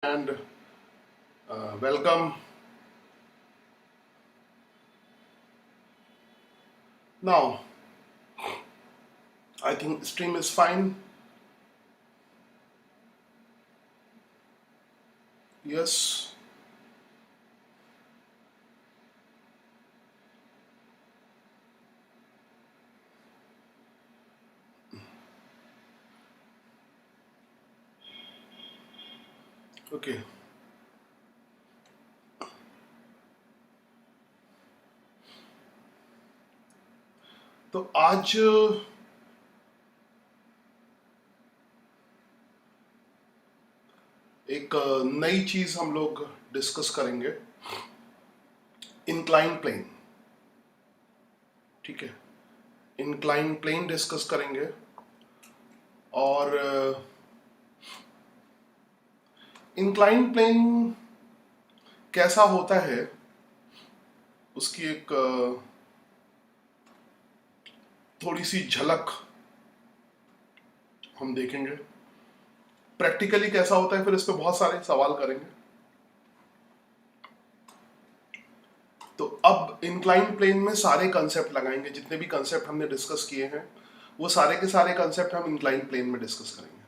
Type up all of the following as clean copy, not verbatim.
and welcome. Now, I think stream is fine. Yes. Okay. तो आज एक नई चीज हम लोग डिस्कस करेंगे, इंक्लाइन प्लेन। ठीक है, इंक्लाइन प्लेन डिस्कस करेंगे। और इंक्लाइन प्लेन कैसा होता है उसकी एक थोड़ी सी झलक हम देखेंगे। प्रैक्टिकली कैसा होता है फिर इस पे बहुत सारे सवाल करेंगे। तो अब इंक्लाइन प्लेन में सारे कंसेप्ट लगाएंगे, जितने भी कंसेप्ट हमने डिस्कस किए हैं वो सारे के सारे कंसेप्ट हम इंक्लाइन प्लेन में डिस्कस करेंगे।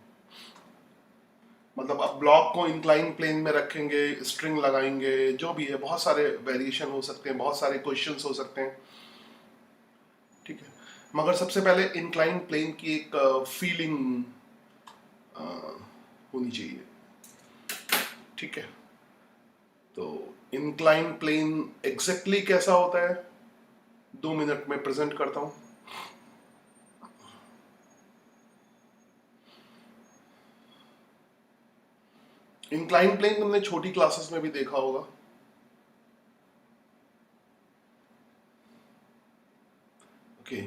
मतलब अब ब्लॉक को इंक्लाइन प्लेन में रखेंगे, स्ट्रिंग लगाएंगे, जो भी है बहुत सारे वेरिएशन हो सकते हैं, बहुत सारे क्वेश्चंस हो सकते हैं। ठीक है, मगर सबसे पहले इंक्लाइन प्लेन की एक फीलिंग होनी चाहिए। ठीक है, तो इंक्लाइन प्लेन एग्जैक्टली कैसा होता है 2 मिनट में प्रेजेंट करता हूं। इंक्लाइन प्लेन तुमने छोटी क्लासेस में भी देखा होगा। ओके,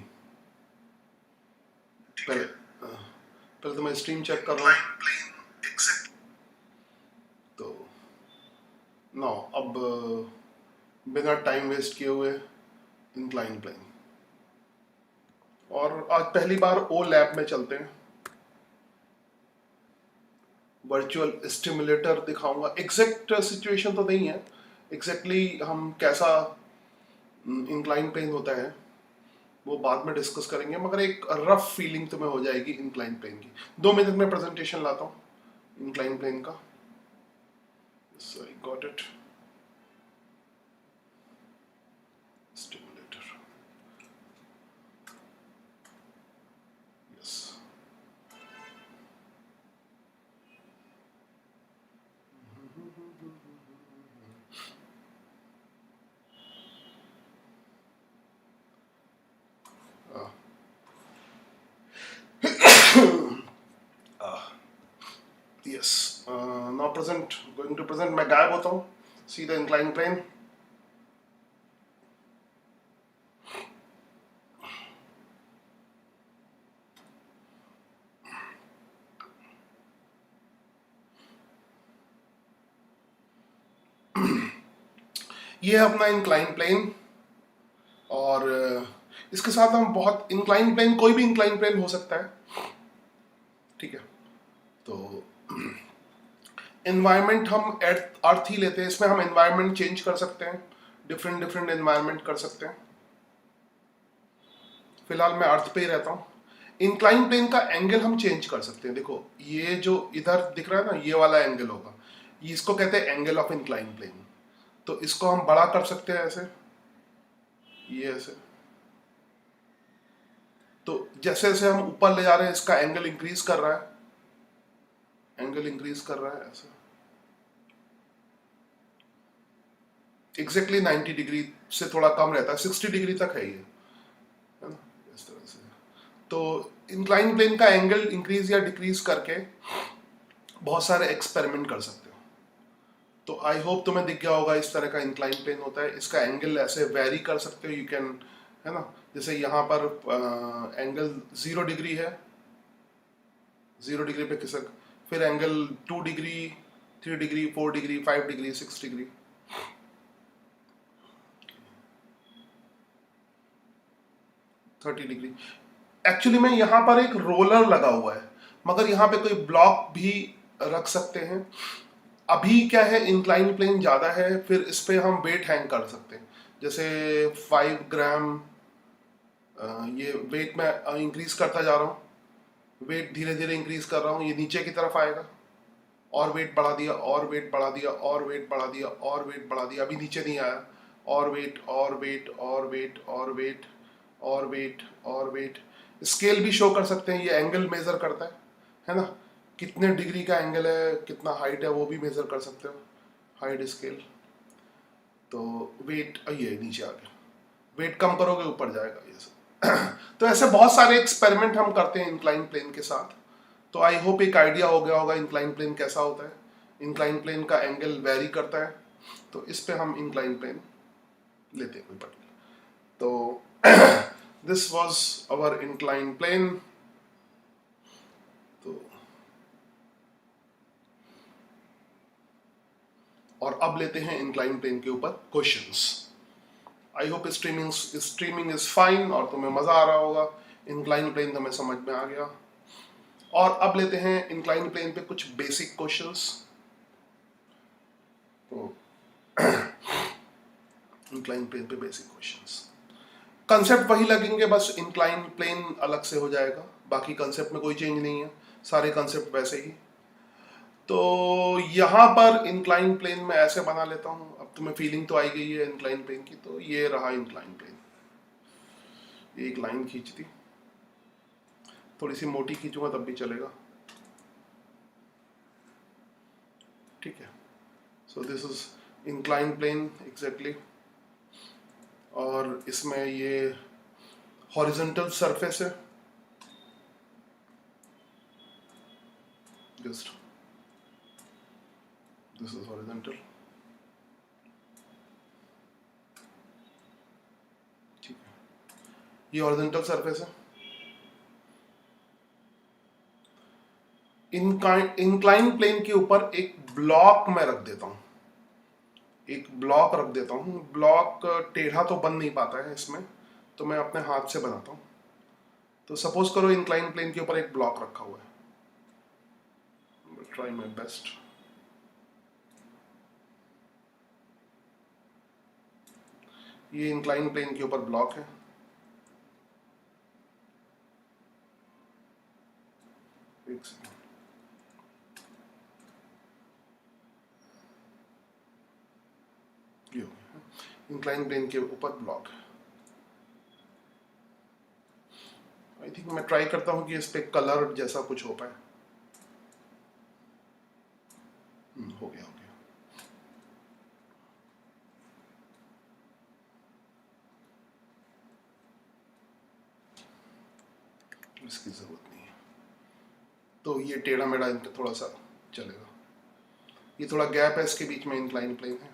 पहले तो मैं स्ट्रीम चेक कर रहा हूँ। तो नो, अब बिना टाइम वेस्ट किए हुए इंक्लाइन प्लेन, और आज पहली बार ओ लैब में चलते हैं। वर्चुअल स्टिमुलेटर दिखाऊंगा। एग्जैक्ट सिचुएशन तो नहीं है, एग्जैक्टली हम कैसा इंक्लाइन प्लेन होता है वो बाद में डिस्कस करेंगे, मगर एक रफ फीलिंग तुम्हें हो जाएगी इंक्लाइन प्लेन की। 2 मिनट में प्रेजेंटेशन लाता हूँ इंक्लाइन प्लेन का। So I got it. Stimulator. Yes. Yes. Now present. Going to present. मैं गायब होता हूँ. See the inclined plane. ये है अपना इंक्लाइन प्लेन, और इसके साथ हम बहुत इंक्लाइन प्लेन, कोई भी इंक्लाइन प्लेन हो सकता है। ठीक है, तो एनवायरनमेंट हम अर्थ ही लेते हैं। इसमें हम एनवायरनमेंट चेंज कर सकते हैं, डिफरेंट डिफरेंट एनवायरनमेंट कर सकते हैं। फिलहाल मैं अर्थ पे ही रहता हूँ। इंक्लाइन प्लेन का एंगल हम चेंज कर सकते हैं। देखो ये जो इधर दिख रहा है ना, ये वाला एंगल होगा, ये इसको कहते हैं एंगल ऑफ इंक्लाइन प्लेन। तो इसको हम बड़ा कर सकते हैं ऐसे, ये ऐसे। तो जैसे जैसे हम ऊपर ले जा रहे हैं इसका एंगल इंक्रीज कर रहा है, एंगल इंक्रीज कर रहा है ऐसे। एग्जैक्टली 90 डिग्री से थोड़ा कम रहता है, 60 डिग्री तक है ये, है ना, इस तरह से। तो इंक्लाइन प्लेन का एंगल इंक्रीज या डिक्रीज करके बहुत सारे एक्सपेरिमेंट कर सकते हो। तो आई होप तुम्हें दिख गया होगा इस तरह का इंक्लाइन प्लेन होता है। इसका एंगल ऐसे वेरी कर सकते हो, यू कैन, है ना। जैसे यहाँ पर एंगल 0 डिग्री है, 0 डिग्री पे खिसक, फिर angle 2 degree, 3 degree, 4 degree, 5 degree, 6 degree. Degree. Actually में यहाँ पर एक रोलर लगा हुआ है, मगर यहाँ पे कोई ब्लॉक भी रख सकते हैं। अभी क्या है, इंक्लाइन प्लेन ज़्यादा है, फिर इस पे हम वेट हैंग कर सकते हैं। जैसे 5 ग्राम ये वेट में इंक्रीज करता जा रहा हूँ, वेट धीरे धीरे इंक्रीज कर रहा हूँ, ये नीचे की तरफ आएगा, और वेट बढ़ा दिया, और वेट बढ़ा दिया, और वेट बढ़ा दिया, और वेट बढ़ा दिया, अभी नीचे नहीं आया, और वेट और वेट और वेट और वेट और वेट और वेट। स्केल भी शो कर सकते हैं, ये एंगल मेजर करता है ना, कितने डिग्री का एंगल है, कितना हाइट है, वो भी मेजर कर सकते हो, हाइट स्केल। तो वेट ये नीचे आ गया, वेट कम करोगे ऊपर जाएगा ये सब। तो ऐसे बहुत सारे एक्सपेरिमेंट हम करते हैं इंक्लाइन प्लेन के साथ। तो आई होप एक आइडिया हो गया होगा इंक्लाइन प्लेन कैसा होता है। इंक्लाइन प्लेन का एंगल वेरी करता है, तो इस पे हम इंक्लाइन प्लेन लेते हैं कोई पर्टिकुलर। तो this was our incline plane. तो और अब लेते हैं इंक्लाइन प्लेन के ऊपर questions. I hope streaming is fine और तुम्हें मजा आ रहा होगा। इंक्लाइन प्लेन तुम्हें समझ में आ गया। और अब लेते हैं इंक्लाइन प्लेन पे कुछ बेसिक क्वेश्चंस। तो इंक्लाइन प्लेन पे बेसिक क्वेश्चंस, कंसेप्ट वही लगेंगे, बस इंक्लाइन प्लेन अलग से हो जाएगा, बाकी कंसेप्ट में कोई चेंज नहीं है, सारे कंसेप्ट वैसे ही। तो यहाँ पर इंक्लाइन प्लेन में ऐसे बना लेता हूँ, अब तुम्हें फीलिंग तो आई गई है इंक्लाइन प्लेन की। तो ये रहा इंक्लाइन प्लेन, एक लाइन खींच दी, थोड़ी सी मोटी खींचूंगा तब भी चलेगा, ठीक है। So this is incline plane exactly. और इसमें ये हॉरिजॉन्टल सरफेस है, जस्ट दिस इज हॉरिजॉन्टल, ठीक है, ये हॉरिजॉन्टल सरफेस है। इंक्लाइन प्लेन के ऊपर एक ब्लॉक मैं रख देता हूं, एक ब्लॉक रख देता हूं। ब्लॉक टेढ़ा तो बन नहीं पाता है इसमें, तो मैं अपने हाथ से बनाता हूं। तो सपोज करो इंक्लाइन प्लेन के ऊपर एक ब्लॉक रखा हुआ है, ट्राई माई बेस्ट। ये इंक्लाइन प्लेन के ऊपर ब्लॉक है, एक सेकेंड, ये हो गया, इंक्लाइन प्लेन के ऊपर ब्लॉक है। आई थिंक मैं ट्राई करता हूं कि इस पे कलर जैसा कुछ हो पाए। हो गया, हो गया। इसकी जरूरत नहीं है, तो ये टेढ़ा मेढ़ा थोड़ा सा चलेगा। ये थोड़ा गैप है इसके बीच में, इंक्लाइन प्लेन है,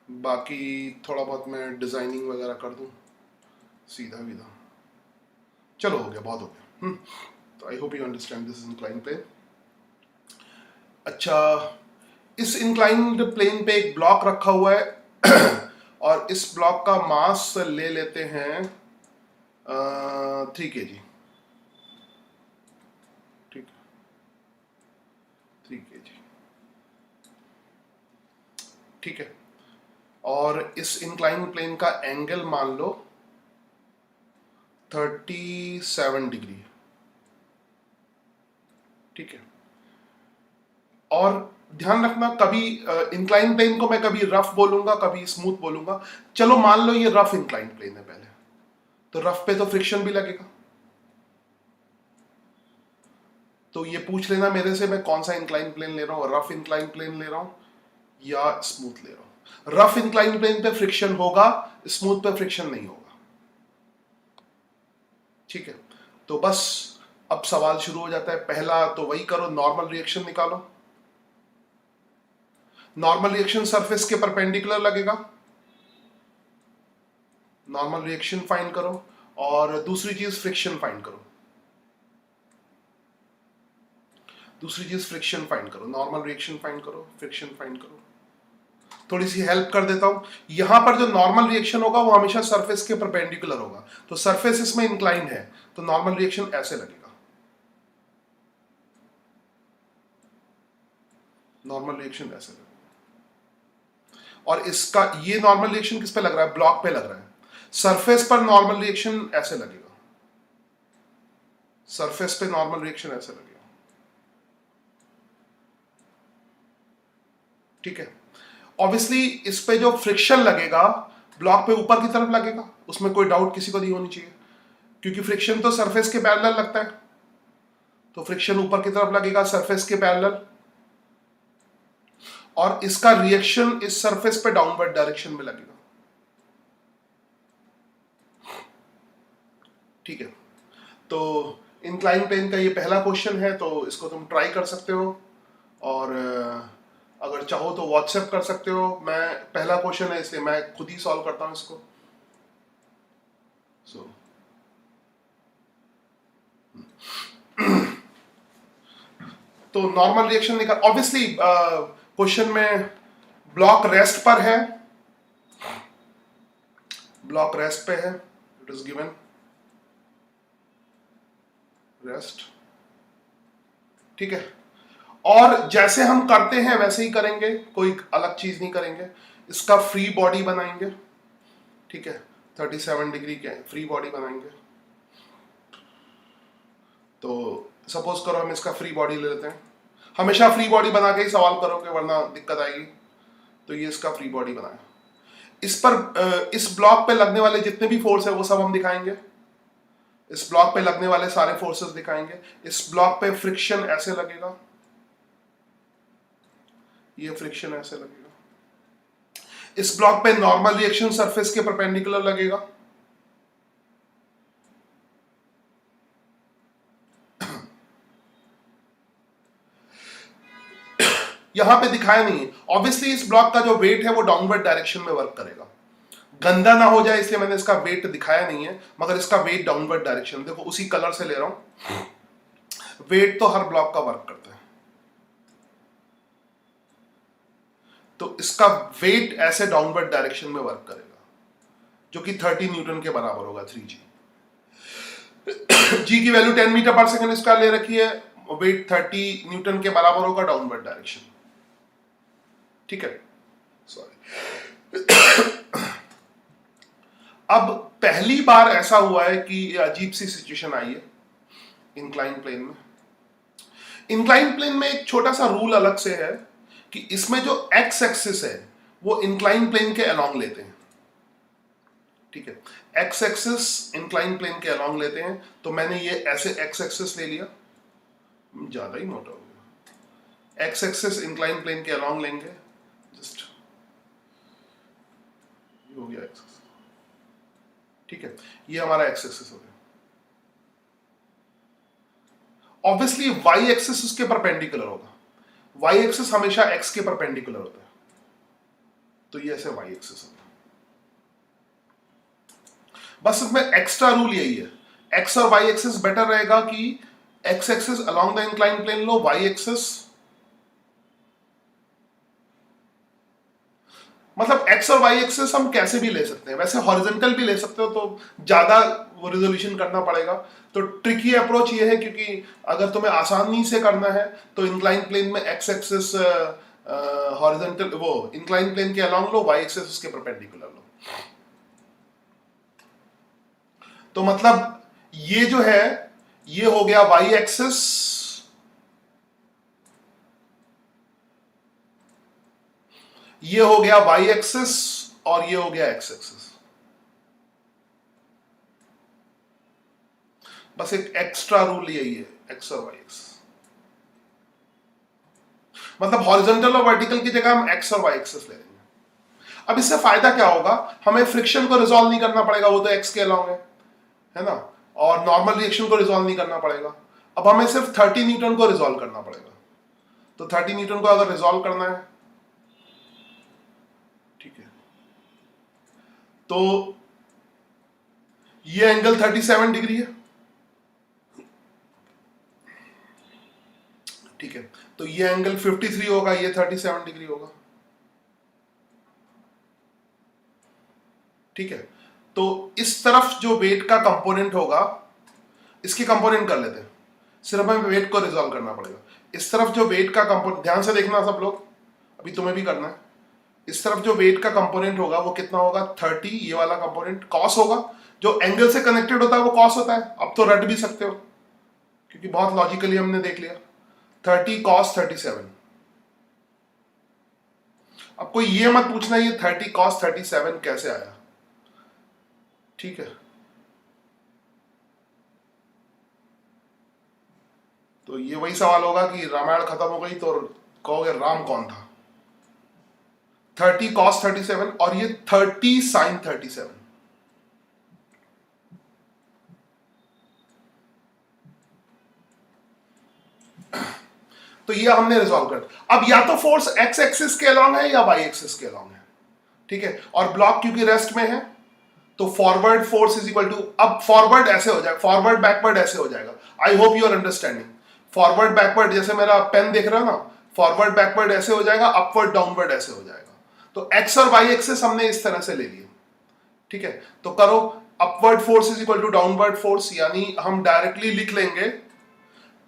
बाकी थोड़ा बहुत मैं डिजाइनिंग वगैरह कर दूं, सीधा विधा। चलो हो गया, बहुत हो गया। तो I hope you understand this incline plane. अच्छा, इस इंक्लाइंड प्लेन पे एक ब्लॉक रखा हुआ है और इस ब्लॉक का मास ले लेते हैं 3 kg, ठीक, 3 kg, ठीक है। और इस इंक्लाइन प्लेन का एंगल मान लो 37 डिग्री, ठीक है। और ध्यान रखना, कभी इंक्लाइन प्लेन को मैं कभी रफ बोलूंगा, कभी स्मूथ बोलूंगा। चलो मान लो ये रफ इंक्लाइन प्लेन है पहले, तो रफ पे तो फ्रिक्शन भी लगेगा। तो ये पूछ लेना मेरे से मैं कौन सा इंक्लाइन प्लेन ले रहा हूँ, रफ इंक्लाइन प्लेन ले रहा हूँ या स्मूथ ले रहा हूँ। रफ इंक्लाइन प्लेन पे फ्रिक्शन होगा, स्मूथ पे फ्रिक्शन नहीं होगा, ठीक है। तो बस अब सवाल शुरू हो जाता है। पहला तो वही करो, नॉर्मल रिएक्शन निकालो। नॉर्मल रिएक्शन सरफेस के परपेंडिकुलर लगेगा, नॉर्मल रिएक्शन फाइंड करो। और दूसरी चीज फ्रिक्शन फाइंड करो, दूसरी चीज फ्रिक्शन फाइंड करो। नॉर्मल रिएक्शन फाइंड करो, फ्रिक्शन फाइंड करो। थोड़ी सी हेल्प कर देता हूं, यहां पर जो नॉर्मल रिएक्शन होगा वो हमेशा सरफेस के परपेंडिकुलर होगा, तो सरफेस इसमें इंक्लाइन है, तो नॉर्मल रिएक्शन ऐसे लगेगा। नॉर्मल रिएक्शन ऐसे लगेगा। और इसका ये नॉर्मल रिएक्शन किस पे लग रहा है? ब्लॉक पे लग रहा है। सरफेस पर नॉर्मल रिएक्शन ऐसे लगेगा, सरफेस पे नॉर्मल रिएक्शन ऐसे लगेगा। ठीक है, ऑब्वियसली इस पे जो फ्रिक्शन लगेगा ब्लॉक पे ऊपर की तरफ लगेगा, उसमें कोई डाउट किसी को नहीं होनी चाहिए, क्योंकि फ्रिक्शन तो सरफेस के पैरेलल लगता है, तो फ्रिक्शन ऊपर की तरफ लगेगा सरफेस के पैरेलल, और इसका रिएक्शन इस सरफेस पे डाउनवर्ड डायरेक्शन में लगेगा। ठीक है, तो इंक्लाइन प्लेन का ये पहला क्वेश्चन है, तो इसको तुम ट्राई कर सकते हो, और अगर चाहो तो व्हाट्सएप कर सकते हो। मैं पहला क्वेश्चन है इसलिए मैं खुद ही सॉल्व करता हूं इसको। सो तो नॉर्मल रिएक्शन निकाल, ऑब्वियसली क्वेश्चन में ब्लॉक रेस्ट पर है, ब्लॉक रेस्ट पे है, इट इज गिवन रेस्ट। ठीक है, और जैसे हम करते हैं वैसे ही करेंगे, कोई अलग चीज नहीं करेंगे। इसका फ्री बॉडी बनाएंगे। ठीक है, 37 डिग्री के फ्री बॉडी बनाएंगे। तो सपोज करो हम इसका फ्री बॉडी ले लेते हैं, हमेशा फ्री बॉडी बना के ही सवाल करोगे वरना दिक्कत आएगी। तो ये इसका फ्री बॉडी बनाया, इस पर इस ब्लॉक पे लगने वाले जितने भी फोर्स है वो सब हम दिखाएंगे, इस ब्लॉक पे लगने वाले सारे फोर्सेस दिखाएंगे। इस ब्लॉक पे फ्रिक्शन ऐसे लगेगा, ये फ्रिक्शन ऐसे लगेगा। इस ब्लॉक पे नॉर्मल रिएक्शन सरफेस के परपेंडिकुलर लगेगा। यहां पे दिखाया नहीं है, ऑब्वियसली इस ब्लॉक का जो वेट है वो डाउनवर्ड डायरेक्शन में वर्क करेगा। गंदा ना हो जाए इसलिए मैंने इसका वेट दिखाया नहीं है, मगर इसका वेट डाउनवर्ड डायरेक्शन, देखो उसी कलर से ले रहा हूं, वेट तो हर ब्लॉक का वर्क करता है। तो इसका वेट ऐसे डाउनवर्ड डायरेक्शन में वर्क करेगा, जो कि 30 न्यूटन के बराबर होगा, 3g। जी की वैल्यू 10 मीटर पर सेकंड इसका ले रखी है, वेट 30 न्यूटन के बराबर होगा डाउनवर्ड डायरेक्शन। ठीक है, सॉरी। अब पहली बार ऐसा हुआ है कि अजीब सी सिचुएशन आई है इंक्लाइन प्लेन में। इंक्लाइन प्लेन में एक छोटा सा रूल अलग से है कि इसमें जो एक्स एक्सिस है वो इंक्लाइन प्लेन के अलोंग लेते हैं। ठीक है, एक्स एक्सिस इंक्लाइन प्लेन के अलोंग लेते हैं, तो मैंने ये ऐसे एक्स एक्सिस ले लिया, ज्यादा ही मोटा हो गया। एक्स एक्सिस इंक्लाइन प्लेन के अलोंग लेंगे, जस्ट हो गया एक्स। ठीक है, ये हमारा एक्स एक्सिस हो गया। ऑब्वियसली वाई एक्सिस इसके परपेंडिकुलर होगा, वाई एक्सिस हमेशा एक्स के परपेंडिकुलर होता है, तो ये ऐसे वाई एक्सिस होगा। बस इसमें एक्स्ट्रा रूल यही है, एक्स और वाई एक्सिस बेटर रहेगा कि x axis along the incline plane लो, वाई एक्सिस मतलब एक्स और वाई एक्सिस हम कैसे भी ले सकते हैं, वैसे हॉरिजॉन्टल भी ले सकते हो तो ज्यादा वो रिजोल्यूशन करना पड़ेगा। तो ट्रिकी अप्रोच ये है, क्योंकि अगर तुम्हें आसानी से करना है तो इंक्लाइन प्लेन में एक्स एक्सिस हॉरिजॉन्टल वो इंक्लाइन प्लेन के अलोंग लो, वाई एक्सिस उसके परपेंडिकुलर लो। तो मतलब ये जो है ये हो गया वाई एक्सिस, ये हो गया वाई एक्सिस, और ये हो गया एक्स एक्सिस। बस एक एक्स्ट्रा रूल यही है, एक्स और वाई एक्सिस। मतलब हॉरिजॉन्टल और वर्टिकल की जगह हम एक्स और वाई एक्सिस ले लेंगे। अब इससे फायदा क्या होगा, हमें फ्रिक्शन को रिजॉल्व नहीं करना पड़ेगा, वो तो एक्स के अलोंग है ना, और नॉर्मल रिएक्शन को रिजॉल्व नहीं करना पड़ेगा। अब हमें सिर्फ 30 न्यूटन को रिजॉल्व करना पड़ेगा। तो 30 न्यूटन को अगर रिजॉल्व करना है, ठीक है, तो ये एंगल 37 डिग्री है। ठीक है, तो ये एंगल 53 होगा, ये 37 डिग्री होगा। ठीक है, तो इस तरफ जो वेट का कंपोनेंट होगा, इसके कंपोनेंट कर लेते हैं, सिर्फ हमें वेट को रिजॉल्व करना पड़ेगा। इस तरफ जो वेट का कंपोनेंट, ध्यान से देखना सब लोग, अभी तुम्हें भी करना है। इस तरफ जो वेट का कंपोनेंट होगा वो कितना होगा, 30, ये वाला कंपोनेंट कॉस होगा। जो एंगल से कनेक्टेड होता है वो कॉस होता है। अब तो रट भी सकते हो क्योंकि बहुत लॉजिकली हमने देख लिया। 30 cos 37। अब कोई ये मत पूछना ये 30 cos 37 कैसे आया, ठीक है। तो ये वही सवाल होगा कि रामायण खत्म हो गई तो कहोगे राम कौन था। 30 cos 37 और ये 30 sin 37। तो ये हमने रिजॉल्व कर। अब या तो फोर्स एक्स एक्सिस के अलॉन्ग है या वाई एक्सिस के अलॉन्ग है, ठीक है। और ब्लॉक क्योंकि रेस्ट में है तो forward force is equal to, अब फॉरवर्ड ऐसे हो जाएगा, फॉरवर्ड बैकवर्ड ऐसे हो जाएगा। I hope you are understanding. Forward backward जैसे मेरा पेन देख रहे हो ना, फॉरवर्ड बैकवर्ड ऐसे हो जाएगा, अपवर्ड डाउनवर्ड ऐसे हो जाएगा। तो एक्स और वाई एक्सिस हमने इस तरह से ले लिए, ठीक है। तो करो, upward force is equal to downward force, यानी हम डायरेक्टली लिख लेंगे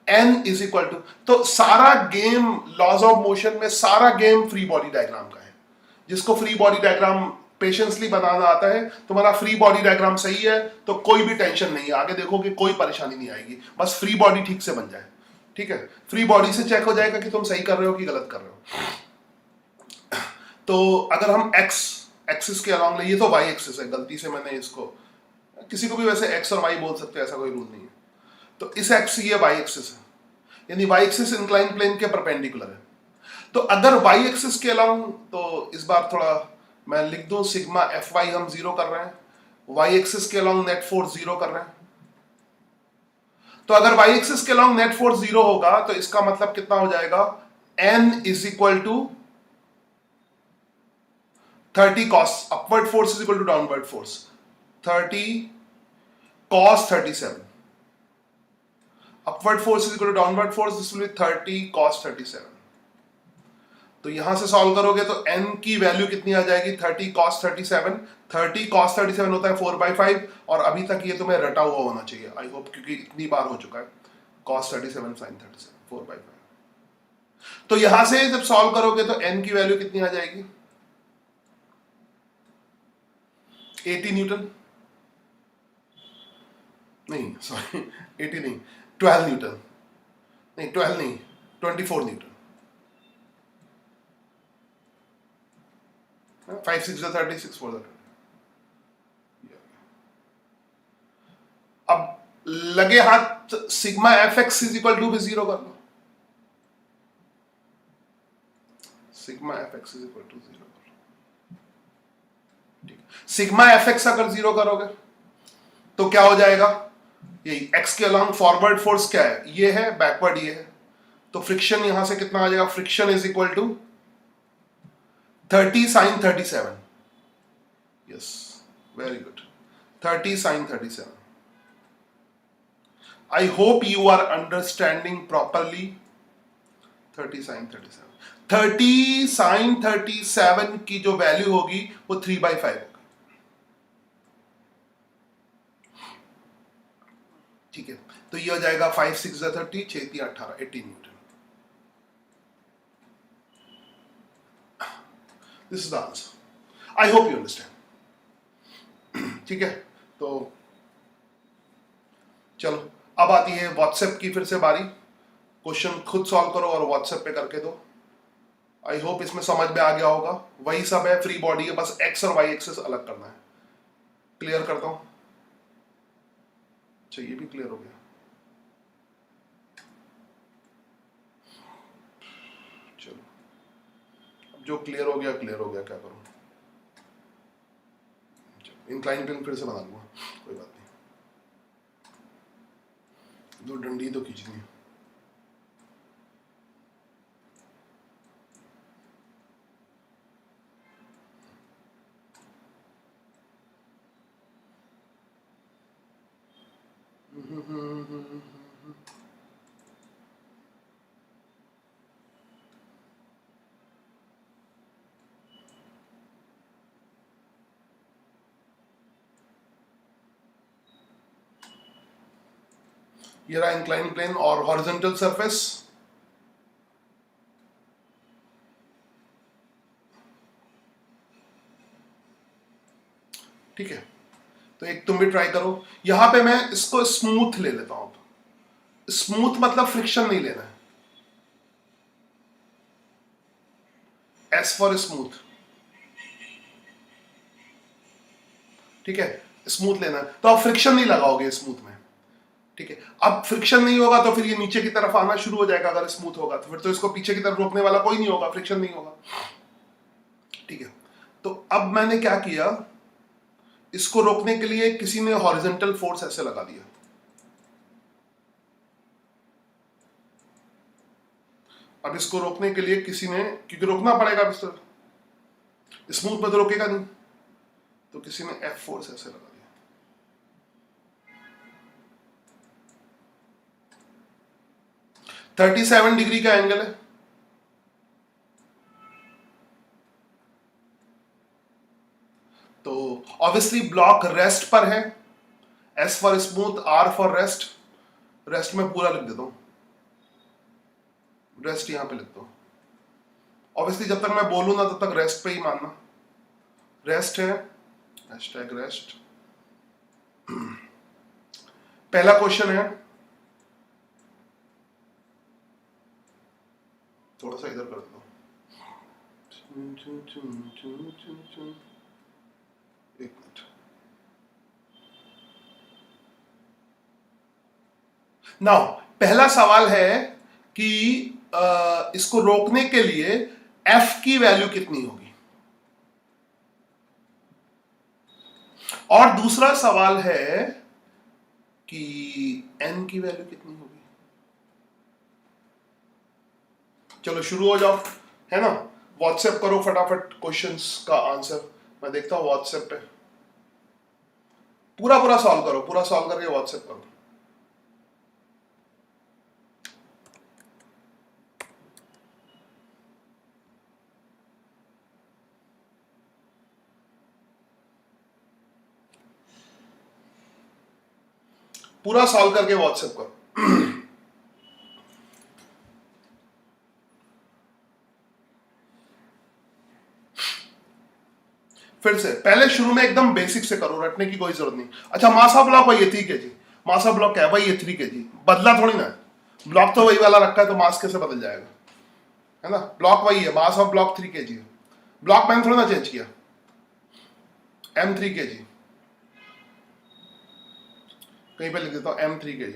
एन इज इक्वल टू, तो सारा गेम लॉज ऑफ मोशन में सारा गेम फ्री बॉडी डायग्राम का है। जिसको फ्री बॉडी डायग्राम पेशेंसली बनाना आता है, तुम्हारा फ्री बॉडी डायग्राम सही है तो कोई भी टेंशन नहीं है, आगे देखोगे कोई परेशानी नहीं आएगी, बस फ्री बॉडी ठीक से बन जाए, ठीक है। फ्री बॉडी से चेक हो जाएगा कि तुम सही कर रहे हो कि गलत कर रहे हो। तो अगर हम एक्स एक्सिस के अलॉन्ग ले, ये तो वाई एक्सिस है, गलती से मैंने इसको, किसी को भी वैसे एक्स और वाई बोल सकते हैं, ऐसा कोई रूल नहीं है। तो इस एक्स ये वाई एक्सिस है, यानी वाई एक्सिस इंक्लाइन प्लेन के परपेंडिकुलर है। तो अगर वाई एक्सिस के अलॉन्ग, तो इस बार थोड़ा मैं लिख दूं, सिग्मा एफ वाई हम 0 कर रहे हैं, वाई एक्सिस के अलॉन्ग नेट फोर्स 0 कर रहे हैं। तो अगर वाई एक्सिस के अलॉन्ग नेट फोर्स 0 होगा तो इसका मतलब कितना हो जाएगा, N is equal to 30 cos, upward force is equal to downward force, 30 cos 37, upward force is equal to downward force, this will be 30 cos 37। तो यहां से सॉल्व करोगे तो n की वैल्यू कितनी आ जाएगी, 30 cos 37। 30 cos 37 होता है 4/5, और अभी तक ये तुम्हें रटा हुआ होना चाहिए, आई होप, क्योंकि इतनी बार हो चुका है। cos 37 sin 37 4/5। तो यहां से जब सॉल्व करोगे तो n की वैल्यू कितनी आ जाएगी, 80 न्यूटन, नहीं सॉरी 80 नहीं, 12 न्यूटन, नहीं 12 नहीं, 24 न्यूटन। 5 6 36 4 30। अब लगे हाथ sigma F x is equal to भी 0 कर लो, sigma F x is equal to 0 कर लो, ठीक। सिग्मा एफ एक्स अगर 0 करोगे तो क्या हो जाएगा, यही एक्स के अलॉन्ग फॉरवर्ड फोर्स क्या है, ये है, बैकवर्ड ये है। तो फ्रिक्शन यहां से कितना आ जाएगा, friction is equal to 30 sin 37, yes very good, 30 sin 37। I hope you are understanding properly. 30 sin 37, 30 sin 37 की जो वैल्यू होगी वो 3/5 होगी, ठीक है। तो ये हो जाएगा 5 6 30, 6 3 18, 18 Newton. This is the answer, I hope you understand, ठीक है। तो चलो अब आती है व्हाट्सएप की फिर से बारी, क्वेश्चन खुद सॉल्व करो और व्हाट्सएप पे करके दो। आई होप इसमें समझ में आ गया होगा, वही सब है, फ्री बॉडी है, बस एक्स और वाई एक्सिस अलग करना है। क्लियर करता हूं, अच्छा ये भी क्लियर हो गया। चलो अब जो क्लियर हो गया क्लियर हो गया, क्या करूं, इंक्लाइन प्लेन फिर से बना लूंगा, कोई बात नहीं, दो डंडी तो खींचनी है। ये रहा इंक्लाइन प्लेन और हॉरिजॉन्टल सरफेस, ठीक है, तो एक तुम भी ट्राई करो। यहां पे मैं इसको स्मूथ ले लेता हूं। स्मूथ मतलब फ्रिक्शन नहीं लेना है, एस फॉर स्मूथ, ठीक है, स्मूथ लेना है। तो आप फ्रिक्शन नहीं लगाओगे स्मूथ में, ठीक है। अब फ्रिक्शन नहीं होगा तो फिर ये नीचे की तरफ आना शुरू हो जाएगा। अगर स्मूथ होगा तो फिर तो इसको पीछे की तरफ रोकने वाला कोई नहीं होगा, फ्रिक्शन नहीं होगा, ठीक है। तो अब मैंने क्या किया, इसको रोकने के लिए किसी ने हॉरिजॉन्टल फोर्स ऐसे लगा दिया। अब इसको रोकने के लिए किसी ने, क्योंकि रोकना पड़ेगा, अब स्मूथ में तो रोकेगा नहीं, तो किसी ने एफ फोर्स ऐसे लगा दिया। 37 डिग्री का एंगल है। तो ऑब्वियसली ब्लॉक रेस्ट पर है, S for smooth, R for rest. Rest में पूरा लिख देता हूं, रेस्ट यहां पे लिखता हूं। ऑब्वियसली जब तक मैं बोलूं ना तब तक रेस्ट पे ही मानना। रेस्ट है, हैशटैग रेस्ट। पहला क्वेश्चन है, थोड़ा सा इधर कर देता हूं, एक मिनट। नाउ पहला सवाल है कि इसको रोकने के लिए एफ की वैल्यू कितनी होगी, और दूसरा सवाल है कि एन की वैल्यू कितनी होगी। चलो शुरू हो जाओ, है ना। व्हाट्सएप करो फटाफट क्वेश्चंस का आंसर, मैं देखता हूं व्हाट्सएप पे। पूरा पूरा सॉल्व करो, पूरा सॉल्व करके व्हाट्सएप करो। पूरा सॉल्व करके व्हाट्सएप करो। फिर से पहले शुरू में एकदम बेसिक से करो, रटने की कोई जरूरत नहीं। अच्छा, मास ऑफ ब्लॉक वही है, 3 kg। मास ऑफ ब्लॉक क्या है, वही है 3 kg, बदला थोड़ी ना है। ब्लॉक तो वही वाला रखा है, तो मास कैसे बदल जाएगा, है ना। ब्लॉक वही है, मास ऑफ ब्लॉक 3 kg है। ब्लॉक मैंने थोड़ी ना चेंज किया, M 3 kg, कहीं पे लिख देता हूं M 3 kg।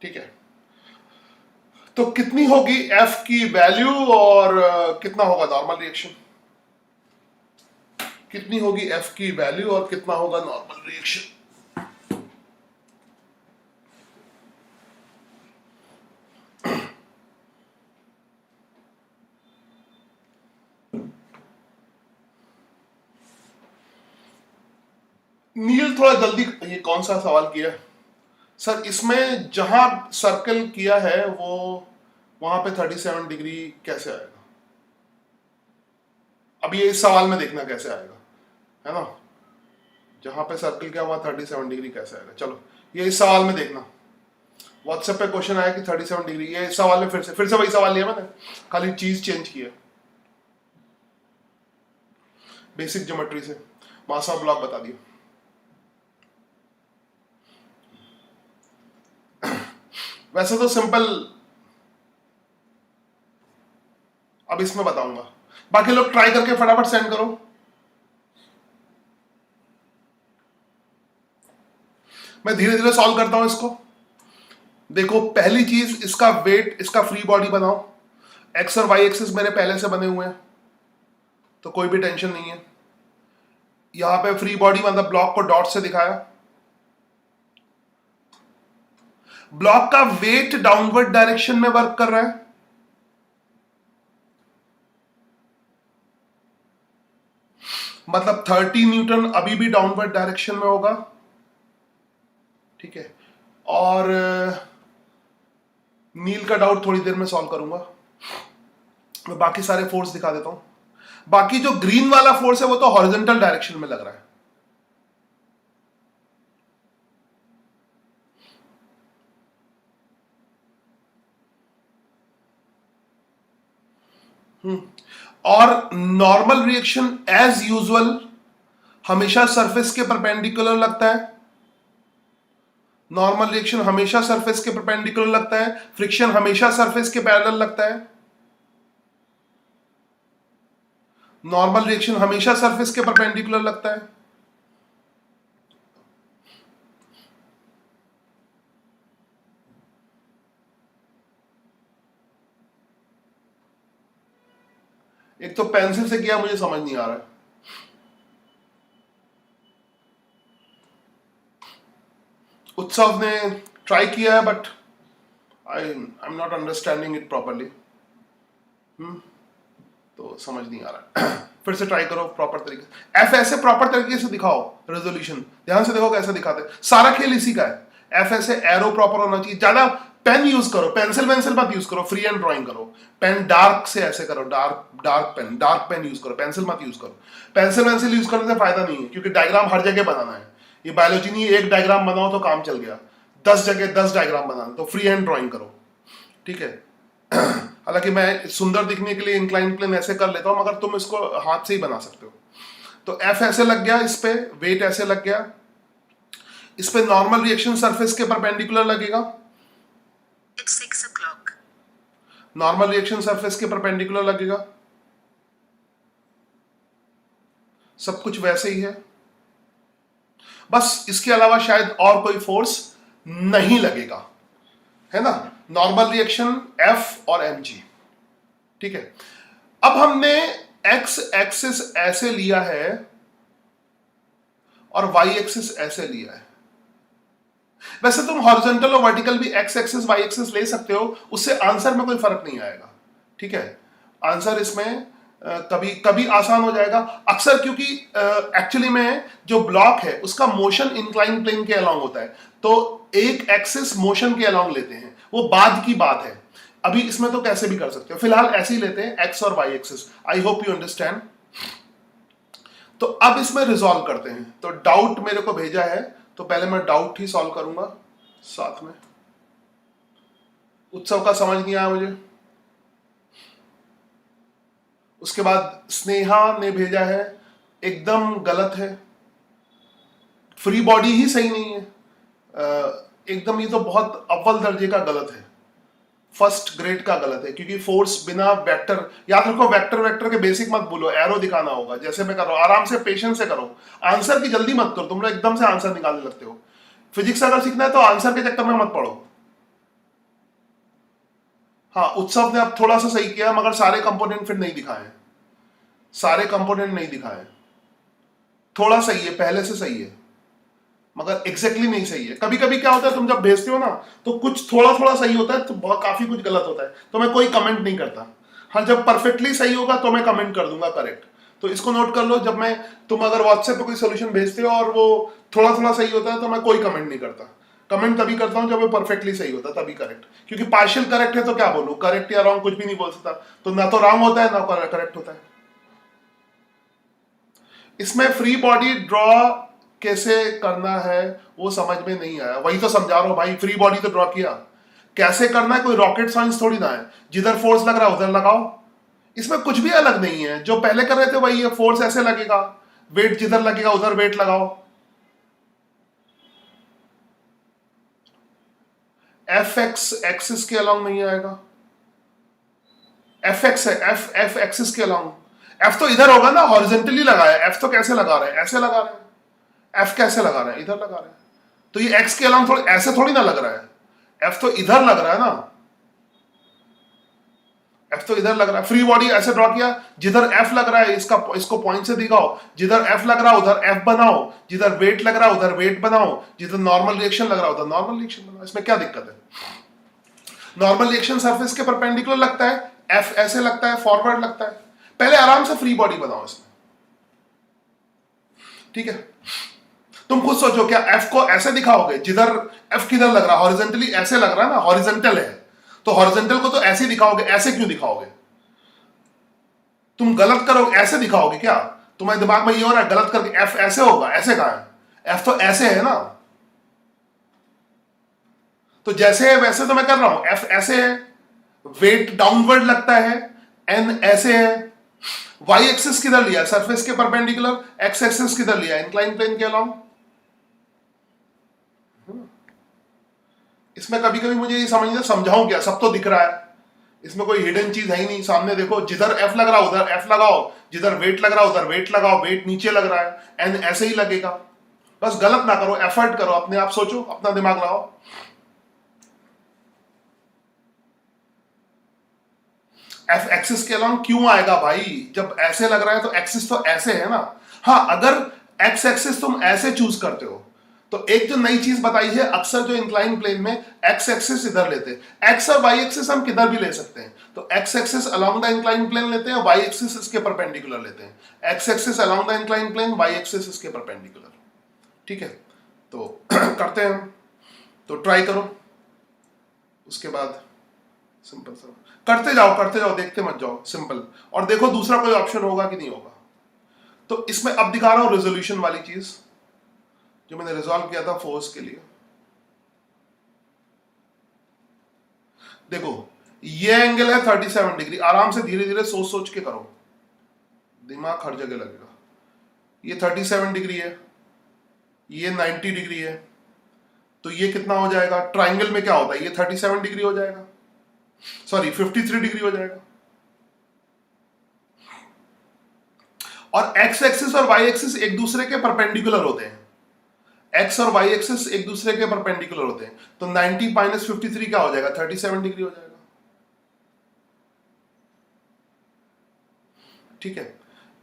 ठीक है, तो कितनी होगी F की वैल्यू और कितना होगा नॉर्मल रिएक्शन। कितनी होगी F की वैल्यू और कितना होगा नॉर्मल रिएक्शन। नील थोड़ा जल्दी, ये कौन सा सवाल किया सर, इसमें जहां सर्कल किया है वो वहां पे 37 डिग्री कैसे आएगा। अब ये इस सवाल में देखना कैसे आएगा, है ना। जहां पे सर्कल किया वहां 37 डिग्री कैसे आएगा। चलो ये इस सवाल में देखना, व्हाट्सएप पे क्वेश्चन आया कि 37 डिग्री, ये इस सवाल में फिर से वही सवाल लिया मैंने, खाली चीज चेंज की है। बेसिक ज्योमेट्री से मास ऑफ ब्लॉक बता दिया। वैसे तो सिंपल, अब इसमें बताऊंगा, बाकी लोग ट्राई करके फटाफट सेंड करो। मैं धीरे धीरे सॉल्व करता हूं इसको। देखो पहली चीज, इसका वेट, इसका फ्री बॉडी बनाओ। एक्स और वाई एक्सिस मेरे पहले से बने हुए हैं, तो कोई भी टेंशन नहीं है। यहां पे फ्री बॉडी मतलब ब्लॉक को डॉट से दिखाया। ब्लॉक का वेट डाउनवर्ड डायरेक्शन में वर्क कर रहा है, मतलब 30 न्यूटन अभी भी डाउनवर्ड डायरेक्शन में होगा, ठीक है। और नील का डाउट थोड़ी देर में सॉल्व करूंगा, मैं बाकी सारे फोर्स दिखा देता हूं। बाकी जो ग्रीन वाला फोर्स है वो तो हॉरिजॉन्टल डायरेक्शन में लग रहा है, और नॉर्मल रिएक्शन एज यूजुअल हमेशा सरफेस के परपेंडिकुलर लगता है। नॉर्मल रिएक्शन हमेशा सरफेस के परपेंडिकुलर लगता है, फ्रिक्शन हमेशा सरफेस के पैरेलल लगता है। नॉर्मल रिएक्शन हमेशा सरफेस के परपेंडिकुलर लगता है। एक तो पेंसिल से किया मुझे समझ नहीं आ रहा है। उत्सव ने ट्राई किया है but I am not understanding it properly. तो समझ नहीं आ रहा है। फिर से ट्राई करो प्रॉपर तरीके से। एफ ऐसे प्रॉपर तरीके से दिखाओ रेजोल्यूशन, ध्यान से देखो कैसे दिखाते हैं। सारा खेल इसी का है। एफ ऐसे एरो प्रॉपर होना चाहिए। ज्यादा पेन यूज करो, पेंसिल वेंसिल मत यूज करो, फ्री हैंड ड्राइंग करो। पेन डार्क से ऐसे करो, डार्क पेन यूज करो, पेंसिल मत यूज करो। पेंसिल वेंसिल यूज करने से फायदा नहीं है, क्योंकि डायग्राम हर जगह बनाना है। ये बायोलॉजी नहीं, एक डायग्राम बनाओ तो काम चल गया। 10 जगह 10 डायग्राम बनाना, तो फ्री हैंड ड्राइंग करो, ठीक है। हालांकि मैं सुंदर दिखने के लिए इंक्लाइन प्लेन ऐसे कर लेता हूं, मगर तुम इसको हाथ से ही बना सकते हो। तो एफ ऐसे लग गया, इस पे वेट ऐसे लग गया, इस पे नॉर्मल रिएक्शन सरफेस के परपेंडिकुलर लगेगा। It's 6 o'clock. Normal reaction surface के परपेंडिकुलर लगेगा। सब कुछ वैसे ही है, बस इसके अलावा शायद और कोई फोर्स नहीं लगेगा, है ना। नॉर्मल रिएक्शन एफ और एम जी, ठीक है। अब हमने एक्स एक्सिस ऐसे लिया है और वाई एक्सिस ऐसे लिया है। वैसे तुम हॉरिजॉन्टल और वर्टिकल भी एक्स एक्सिस वाई एक्सिस ले सकते हो, उससे आंसर में कोई फर्क नहीं आएगा, ठीक है। आंसर इसमें कभी कभी आसान हो जाएगा अक्सर, क्योंकि एक्चुअली में जो ब्लॉक है उसका मोशन इंक्लाइन प्लेन के अलोंग होता है, तो एक एक्सिस मोशन के अलोंग लेते हैं, वो बाद की बात है। अभी इसमें तो कैसे भी कर सकते हो, फिलहाल ऐसे ही लेते हैं एक्स और y axis. I hope you understand. तो अब इसमें रिजॉल्व करते हैं। तो डाउट मेरे को भेजा है, तो पहले मैं डाउट ही सॉल्व करूंगा साथ में। उत्सव का समझ नहीं आया मुझे। उसके बाद स्नेहा ने भेजा है, एकदम गलत है, फ्री बॉडी ही सही नहीं है, एकदम ये तो बहुत अव्वल दर्जे का गलत है, फर्स्ट ग्रेड का गलत है। क्योंकि फोर्स बिना वेक्टर, याद रखो वेक्टर वेक्टर के बेसिक मत भूलो, एरो दिखाना होगा जैसे मैं कर रहा हूं, आराम से पेशेंस से करो। आंसर की जल्दी मत करो, तुम लोग एकदम से आंसर निकालने लगते हो। फिजिक्स अगर सीखना है तो आंसर के चक्कर में मत पढ़ो। हाँ, उत्सव ने अब थोड़ा सा सही किया, मगर सारे कंपोनेंट फिर नहीं दिखाए, सारे कंपोनेंट नहीं दिखाए। थोड़ा सही है, पहले से सही है, मगर एग्जैक्टली नहीं सही है। कभी कभी क्या होता है, तुम जब भेजते हो ना तो कुछ थोड़ा थोड़ा सही होता है, तो बहुत काफी कुछ गलत होता है, तो मैं कोई कमेंट नहीं करता। हाँ, जब परफेक्टली सही होगा तो मैं कमेंट कर दूंगा करेक्ट। तो इसको नोट कर लो, जब मैं तुम अगर व्हाट्सएप पे कोई सोल्यूशन भेजते हो और वो थोड़ा थोड़ा सही होता है तो मैं कोई कमेंट नहीं करता। कमेंट तभी करता हूँ जब वो परफेक्टली सही होता है, तभी करेक्ट। क्योंकि पार्शियल करेक्ट है तो क्या बोलूं, करेक्ट या रॉन्ग कुछ भी नहीं बोल सकता, तो ना तो रॉन्ग होता है ना करेक्ट होता है। इसमें फ्री बॉडी ड्रॉ कैसे करना है वो समझ में नहीं आया, वही तो समझा रहा हूं भाई। फ्री बॉडी तो ड्रॉ किया, कैसे करना है कोई रॉकेट साइंस थोड़ी ना है। जिधर फोर्स लग रहा है उधर लगाओ, इसमें कुछ भी अलग नहीं है। जो पहले कर रहे थे वही है, फोर्स ऐसे लगेगा, वेट जिधर लगेगा उधर वेट लगाओ। एफ एक्स एक्सिस के अलोंग नहीं आएगा, एफ एक्स है, एफ एक्सिस के अलोंग। एफ तो इधर होगा ना, हॉरिजॉन्टली लगाया। एफ तो कैसे लगा रहे हैं, ऐसे लगा रहे हैं। एफ कैसे लगा रहे हैं, इधर लगा रहे हैं। तो ये एक्स के अलावा थोड़ी ऐसे थोड़ी ना लग रहा है, एफ तो इधर लग रहा है ना, एफ तो इधर लग रहा है। फ्री बॉडी ऐसे ड्रॉ किया, जिधर एफ लग रहा है इसको पॉइंट से दिखाओ, जिधर एफ लग रहा है उधर एफ बनाओ, जिधर वेट लग रहा है उधर वेट बनाओ, जिधर नॉर्मल रिएक्शन लग रहा है उधर नॉर्मल रिएक्शन बनाओ। इसमें क्या दिक्कत है। नॉर्मल रिएक्शन सरफेस के परपेंडिकुलर लगता है, एफ ऐसे लगता है, फॉरवर्ड लगता है। पहले आराम से फ्री बॉडी बनाओ इसमें, ठीक है। तुम खुद सोचो, क्या एफ को ऐसे दिखाओगे, जिधर एफ किधर लग रहा है, हॉरिजॉन्टली ऐसे लग रहा है ना, हॉरिजॉन्टल है, तो हॉरिजॉन्टल को तो ऐसे दिखाओगे, ऐसे क्यों दिखाओगे। तुम गलत करोगे, ऐसे दिखाओगे क्या। तुम्हारे दिमाग में ये हो रहा है गलत करके एफ ऐसे होगा, ऐसे कहां है, एफ तो ऐसे है ना। तो जैसे है वैसे तो मैं कर रहा हूं, एफ ऐसे है, वेट डाउनवर्ड लगता है, एन ऐसे है, वाई एक्सिस किधर लिया, सरफेस के परपेंडिकुलर, एक्स एक्सिस किधर लिया, इंक्लाइन प्लेन के अलोंग। इसमें कभी कभी मुझे ये समझ नहीं, समझाऊं क्या, सब तो दिख रहा है, इसमें कोई हिडन चीज है ही नहीं, सामने देखो, जिधर एफ लग रहा उधर एफ लगाओ, जिधर वेट लग रहा उधर वेट लगाओ, वेट नीचे लग रहा है, एन ऐसे ही लगेगा। बस गलत ना करो, एफर्ट करो, अपने आप सोचो, अपना दिमाग लगाओ। एफ एक्सिस के अलोंग क्यों आएगा भाई, जब ऐसे लग रहा है तो एक्सिस तो ऐसे है ना। हाँ, अगर एक्स एक्सिस तुम ऐसे चूज करते हो तो एक जो नई चीज बताई है, अक्सर जो इंक्लाइन प्लेन में एक्स एक्सिस इधर लेते हैं, एक्स और वाई एक्सिस हम किधर भी ले सकते हैं, तो x axis along the incline plane लेते हैं, वाई एक्सिस इसके परपेंडिकुलर लेते हैं, x axis along the incline plane, y axis इसके परपेंडिकुलर। ठीक है, तो करते हैं हम, तो ट्राई करो, उसके बाद सिंपल सा करते जाओ, देखते मत जाओ, सिंपल, और देखो दूसरा कोई ऑप्शन होगा कि नहीं होगा। तो इसमें अब दिखा रहा हूं रेजोल्यूशन वाली चीज जो मैंने रिजॉल्व किया था फोर्स के लिए। देखो ये एंगल है 37 डिग्री, आराम से धीरे धीरे सोच सोच के करो, दिमाग हर जगह लगेगा। ये 37 डिग्री है, ये 90 डिग्री है, तो ये कितना हो जाएगा, ट्राइंगल में क्या होता है, ये 37 डिग्री हो जाएगा, सॉरी 53 डिग्री हो जाएगा। और एक्स एक्सिस और वाई एक्सिस एक दूसरे के परपेंडिकुलर होते हैं, एक्स और वाई एक्सिस एक दूसरे के परपेंडिकुलर होते हैं, तो 90 माइनस 53 क्या हो जाएगा, 37 डिग्री हो जाएगा। ठीक है,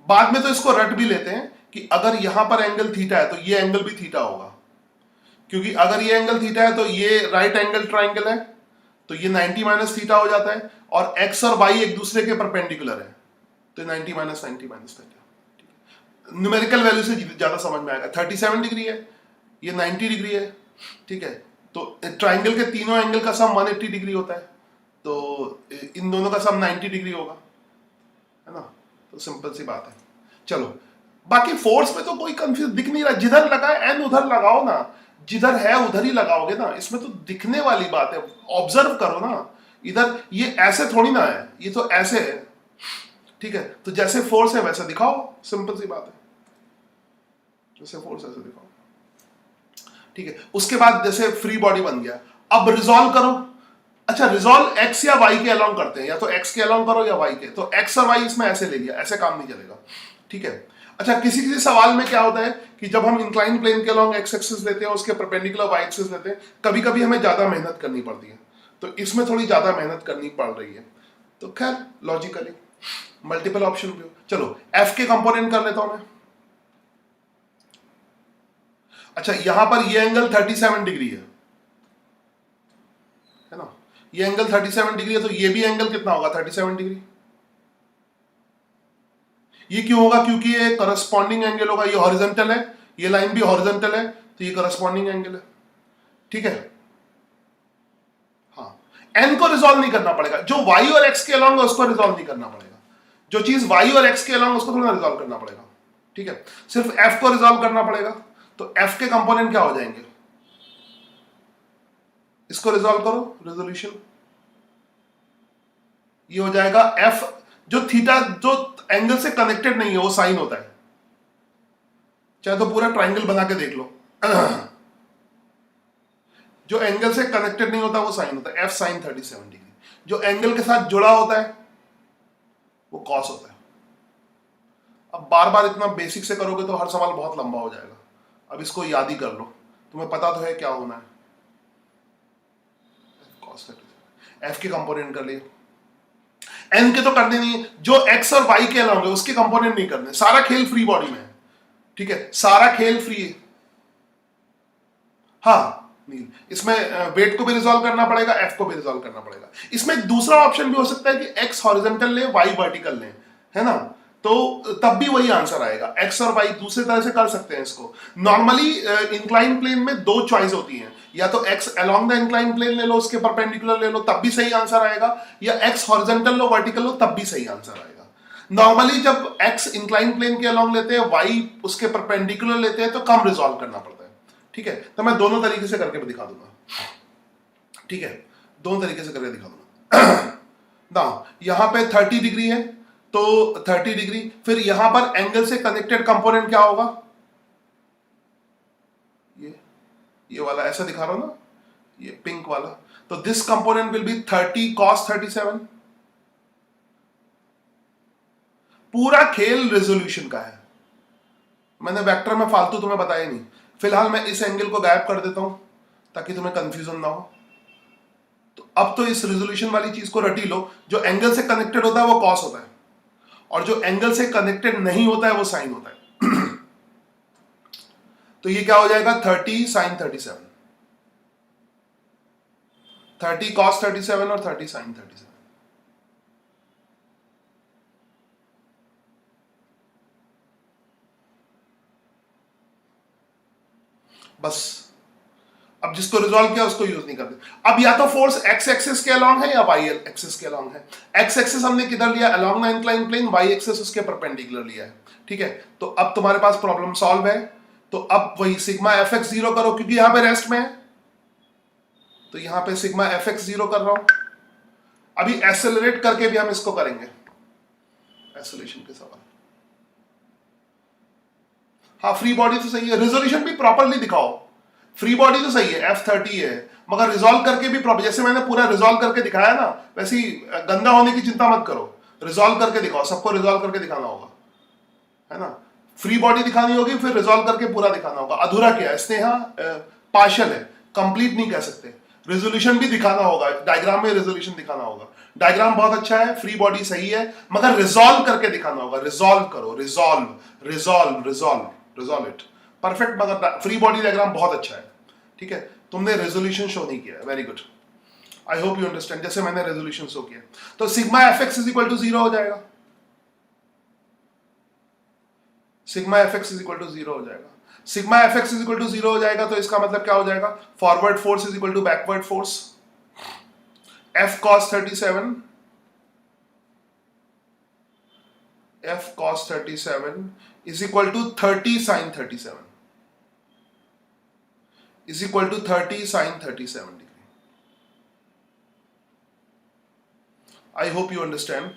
बाद में तो इसको रट भी लेते हैं कि अगर यहां पर एंगल थीटा है तो ये एंगल भी थीटा होगा, क्योंकि अगर ये एंगल थीटा है तो ये राइट एंगल ट्राइंगल है, तो ये 90 माइनस थीटा हो जाता है, और एक्स और वाई एक दूसरे के परपेंडिकुलर है, तो 90 minus 90 minus theta. Numerical value से ज्यादा समझ में आएगा। 37 डिग्री है, ये 90 डिग्री है, ठीक है, तो ट्राइंगल के तीनों एंगल का सम 180 डिग्री होता है, तो इन दोनों का सम 90 डिग्री होगा, है ना, तो सिंपल सी बात है। चलो, बाकी फोर्स में तो कोई कंफ्यूज दिख नहीं रहा, जिधर लगा है एन उधर लगाओ ना, जिधर है उधर ही लगाओगे ना, इसमें तो दिखने वाली बात है, ऑब्जर्व करो ना, इधर ये ऐसे थोड़ी ना है, ये तो ऐसे है। ठीक है, तो जैसे फोर्स है वैसा दिखाओ, सिंपल सी बात है, जैसे फोर्स ऐसे दिखाओ। ठीक है, उसके बाद जैसे फ्री बॉडी बन गया, अब रिजॉल्व करो। अच्छा, रिजॉल्व एक्स या वाई के अलोंग करते हैं, या तो एक्स के अलोंग करो या वाई के, तो एक्स और वाई इसमें ऐसे ले लिया, ऐसे काम नहीं चलेगा। ठीक है, अच्छा, किसी किसी सवाल में क्या होता है कि जब हम इंक्लाइन प्लेन के अलोंग एक्स एक्सिस लेते हैं, उसके परपेंडिकुलर वाई एक्सिस लेते हैं, कभी कभी हमें ज्यादा मेहनत करनी पड़ती है, तो इसमें थोड़ी ज्यादा मेहनत करनी पड़ रही है, तो खैर लॉजिकली मल्टीपल ऑप्शन भी हो। चलो, एफ के कंपोनेंट कर लेता हूं मैं। अच्छा, यहां पर ये एंगल 37 डिग्री है ना, ये एंगल 37 डिग्री है, तो ये भी एंगल कितना होगा, 37 डिग्री। ये क्यों होगा, क्योंकि ये करस्पॉन्डिंग एंगल होगा, ये हॉरिजॉन्टल है, ये लाइन भी हॉरिजॉन्टल है, तो ये करस्पॉन्डिंग एंगल है। ठीक है, हाँ, एन को रिजॉल्व नहीं करना पड़ेगा, जो वाई और एक्स के अलोंग है उसको रिजॉल्व नहीं करना पड़ेगा, जो चीज वाई और एक्स के अलोंग उसको थोड़ा रिजॉल्व करना पड़ेगा। ठीक है, सिर्फ एफ को रिजॉल्व करना पड़ेगा, तो एफ के कंपोनेंट क्या हो जाएंगे, इसको रिजॉल्व करो, रेजोल्यूशन ये हो जाएगा एफ, जो थीटा जो एंगल से कनेक्टेड नहीं है वो साइन होता है, चाहे तो पूरा ट्राइंगल बना के देख लो, जो एंगल से कनेक्टेड नहीं होता वो साइन होता है, एफ साइन 37 डिग्री। जो एंगल के साथ जुड़ा होता है वो कॉस होता है। अब बार बार इतना बेसिक से करोगे तो हर सवाल बहुत लंबा हो जाएगा, अब इसको याद ही कर लो, तुम्हें पता तो है क्या होना है। एफ के कंपोनेंट कर लिए, एन के तो करने नहीं है, जो एक्स और वाई के अलाउंग है उसके कंपोनेंट नहीं करने, सारा खेल फ्री बॉडी में है। ठीक है, सारा खेल फ्री है। हाँ, इसमें वेट को भी रिजॉल्व करना पड़ेगा, एफ को भी रिजॉल्व करना पड़ेगा। इसमें एक दूसरा ऑप्शन भी हो सकता है कि एक्स हॉरिजॉन्टल ले, वाई वर्टिकल ले, है ना, तो तब भी वही आंसर आएगा, एक्स और वाई दूसरे तरह से कर सकते हैं इसको। नॉर्मली इंक्लाइन प्लेन में दो चॉइस होती हैं, या तो x along the incline plane ले लो, उसके परपेंडिकुलर ले लो, तब भी सही आंसर आएगा, या एक्स हॉरिजॉन्टल लो, वर्टिकल लो, तब भी सही आंसर आएगा। नॉर्मली जब एक्स इंक्लाइन प्लेन के अलोंग लेते हैं, वाई उसके परपेंडिकुलर लेते हैं, तो कम रिजॉल्व करना पड़ता है। ठीक है, तो मैं दोनों तरीके से करके दिखा दूंगा। ठीक है, दोनों तरीके से करके दिखा दूंगा। ना यहां पे 30 डिग्री है, तो 30 डिग्री, फिर यहां पर एंगल से कनेक्टेड कंपोनेंट क्या होगा, ये वाला ऐसा दिखा रहा हूं ना, ये पिंक वाला, तो this component will be 30 cos 37। पूरा खेल रेजोल्यूशन का है, मैंने वेक्टर में फालतू तुम्हें बताया नहीं। फिलहाल मैं इस एंगल को गायब कर देता हूं ताकि तुम्हें कंफ्यूजन ना हो। तो अब तो इस रेजोल्यूशन वाली चीज को रटी लो, जो एंगल से कनेक्टेड होता है वो कॉस होता है, और जो एंगल से कनेक्टेड नहीं होता है वो साइन होता है। तो ये क्या हो जाएगा, 30 sin 37, 30 cos 37 और 30 sin 37। बस अब जिसको रिजॉल्व किया उसको यूज नहीं करते। अब या तो फोर्स एक्स एक्सिस के अलोंग है या वाई एक्सिस के अलोंग है। एक्स एक्सिस हमने किधर लिया, along the incline plane, y axis उसके परपेंडिकुलर लिया है, ठीक है। तो अब तुम्हारे पास प्रॉब्लम सॉल्व है। तो अब वही सिग्मा एफ एक्स जीरो करो, क्योंकि यहां पे रेस्ट में है, तो यहां पे सिग्मा एफ एक्स जीरो कर रहा हूं। अभी एक्सेलरेट करके भी हम इसको करेंगे, एक्सेलरेशन के सवाल। हाँ फ्री बॉडी तो सही है, रिजोल्यूशन भी प्रॉपरली दिखाओ। फ्री बॉडी तो सही है, F30 है, मगर रिजॉल्व करके भी प्रॉपर, जैसे मैंने पूरा रिजॉल्व करके दिखाया ना, वैसे ही गंदा होने की चिंता मत करो, रिजॉल्व करके दिखाओ, सबको रिजॉल्व करके दिखाना होगा, है ना। फ्री बॉडी दिखानी होगी, फिर रिजॉल्व करके पूरा दिखाना होगा। अधूरा क्या है, स्नेहा पार्शियल है, कंप्लीट नहीं कह सकते। रेजोल्यूशन भी दिखाना होगा, डायग्राम में रेजोल्यूशन दिखाना होगा। डायग्राम बहुत अच्छा है, फ्री बॉडी सही है, मगर रिजॉल्व करके दिखाना होगा। रिजॉल्व करो, resolve resolve resolve resolve it, perfect. मगर फ्री बॉडी डायग्राम बहुत अच्छा है, ठीक है। तुमने रेजोल्यूशन शो नहीं किया, very good, I hope you understand, जैसे मैंने रेजोल्यूशन शो किया। तो sigma F x is equal to 0 हो जाएगा, sigma F x is equal to 0 हो जाएगा। Sigma F x is equal to 0 हो जाएगा, तो इसका मतलब क्या हो जाएगा, forward force is equal to backward force. F cos 37, F cos 37 is equal to 30 sine 37, is equal to 30 sine 37 degree. I hope you understand.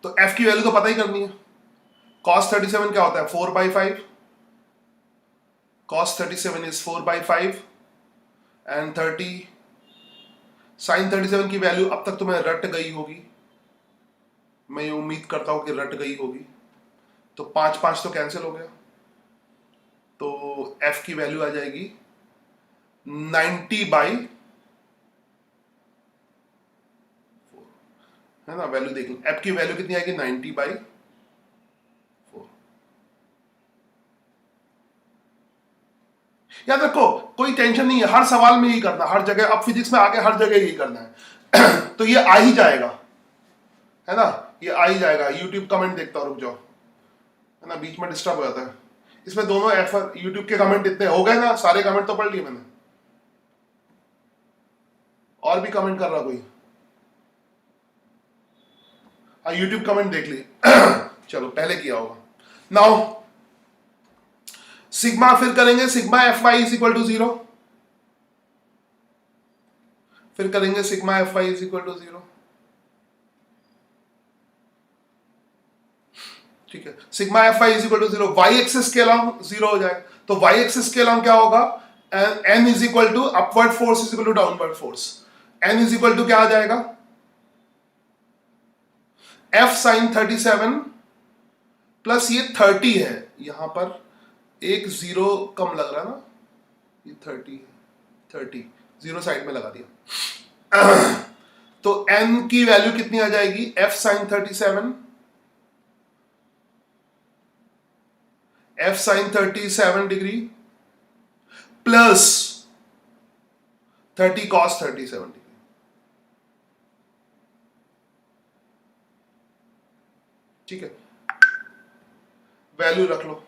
तो f की वैल्यू तो पता ही करनी है। cos 37 क्या होता है, 4/5, cos 37 इज 4/5 एंड 30 sin 37 की वैल्यू अब तक तुम्हें रट गई होगी, मैं ये उम्मीद करता हूं कि रट गई होगी। तो 5 तो कैंसिल हो गया, तो f की वैल्यू आ जाएगी 90/4, है ना। वैल्यू देख लो, f की वैल्यू कितनी आएगी, 90/4। याद रखो, कोई टेंशन नहीं है, हर सवाल में यही करना, हर जगह, अब फिजिक्स में आगे हर जगह यही करना है। तो ये आ ही जाएगा, है ना, ये आ ही जाएगा। यूट्यूब कमेंट देखता हूं, रुक जाओ, है ना, बीच में डिस्टर्ब हो जाता है। इसमें दोनों एफर्ट, यूट्यूब के कमेंट इतने हो गए ना, सारे कमेंट तो पढ़ लिए मैंने। और भी कमेंट कर रहा कोई, हाँ यूट्यूब कमेंट देख लिए। चलो पहले किया होगा। नाउ सिग्मा फिर करेंगे, sigma F y is equal to 0, फिर करेंगे sigma F y is equal to 0, ठीक है। Sigma F y is equal to 0, y axis के अलोंग 0 हो जाए, तो वाई एक्सिस के अलोंग क्या होगा, N is equal to upward force is equal to downward force. N is equal to क्या आ जाएगा, एफ साइन 37 प्लस ये 30 है, यहां पर एक 0 कम लग रहा ना, ये 30 0 साइड में लगा दिया। तो n की वैल्यू कितनी आ जाएगी, f sine 37, f sine 37 degree plus 30 cos 37 degree, ठीक है। वैल्यू रख लो,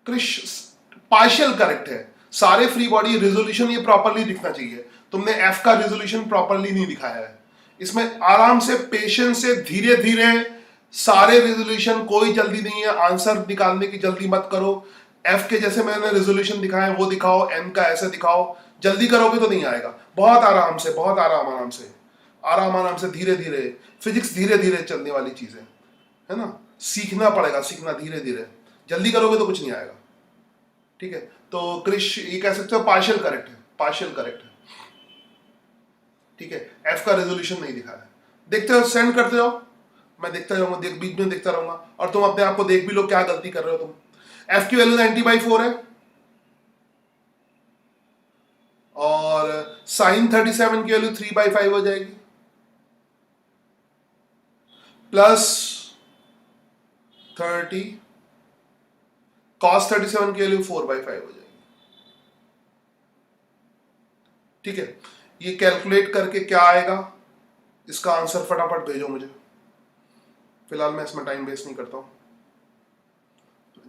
क्रिश पार्शियल करेक्ट है, सारे फ्री बॉडी रेजोल्यूशन ये प्रॉपरली दिखना चाहिए। तुमने एफ का रेजोल्यूशन प्रॉपरली नहीं दिखाया है, इसमें आराम से पेशेंस से धीरे धीरे सारे रेजोल्यूशन, कोई जल्दी नहीं है, आंसर निकालने की जल्दी मत करो। एफ के जैसे मैंने रेजोल्यूशन दिखाए वो दिखाओ, एन का ऐसे दिखाओ। जल्दी करोगे तो नहीं आएगा। बहुत आराम से, बहुत आराम आराम से, आराम आराम से, धीरे धीरे। फिजिक्स धीरे धीरे चलने वाली चीज है ना। सीखना पड़ेगा, सीखना धीरे धीरे। जल्दी करोगे तो कुछ नहीं आएगा। ठीक है, तो क्रिश ये कह सकते हो पार्शियल करेक्ट है, पार्शियल करेक्ट है। ठीक है, एफ का रेजोल्यूशन नहीं दिखाया। देखते हो, सेंड करते हो, मैं देखता रहूंगा, बीच में देखता रहूंगा, और तुम अपने आप को देख भी लो क्या गलती कर रहे हो तुम। एफ की वैल्यू 90/4 है, और साइन 37 की वैल्यू 3/5 हो जाएगी, प्लस 30 cos 37 की वैल्यू 4/5 हो जाएगी। ठीक है, ये कैलकुलेट करके क्या आएगा, इसका आंसर फटाफट भेजो मुझे। फिलहाल मैं इसमें टाइम वेस्ट नहीं करता हूं,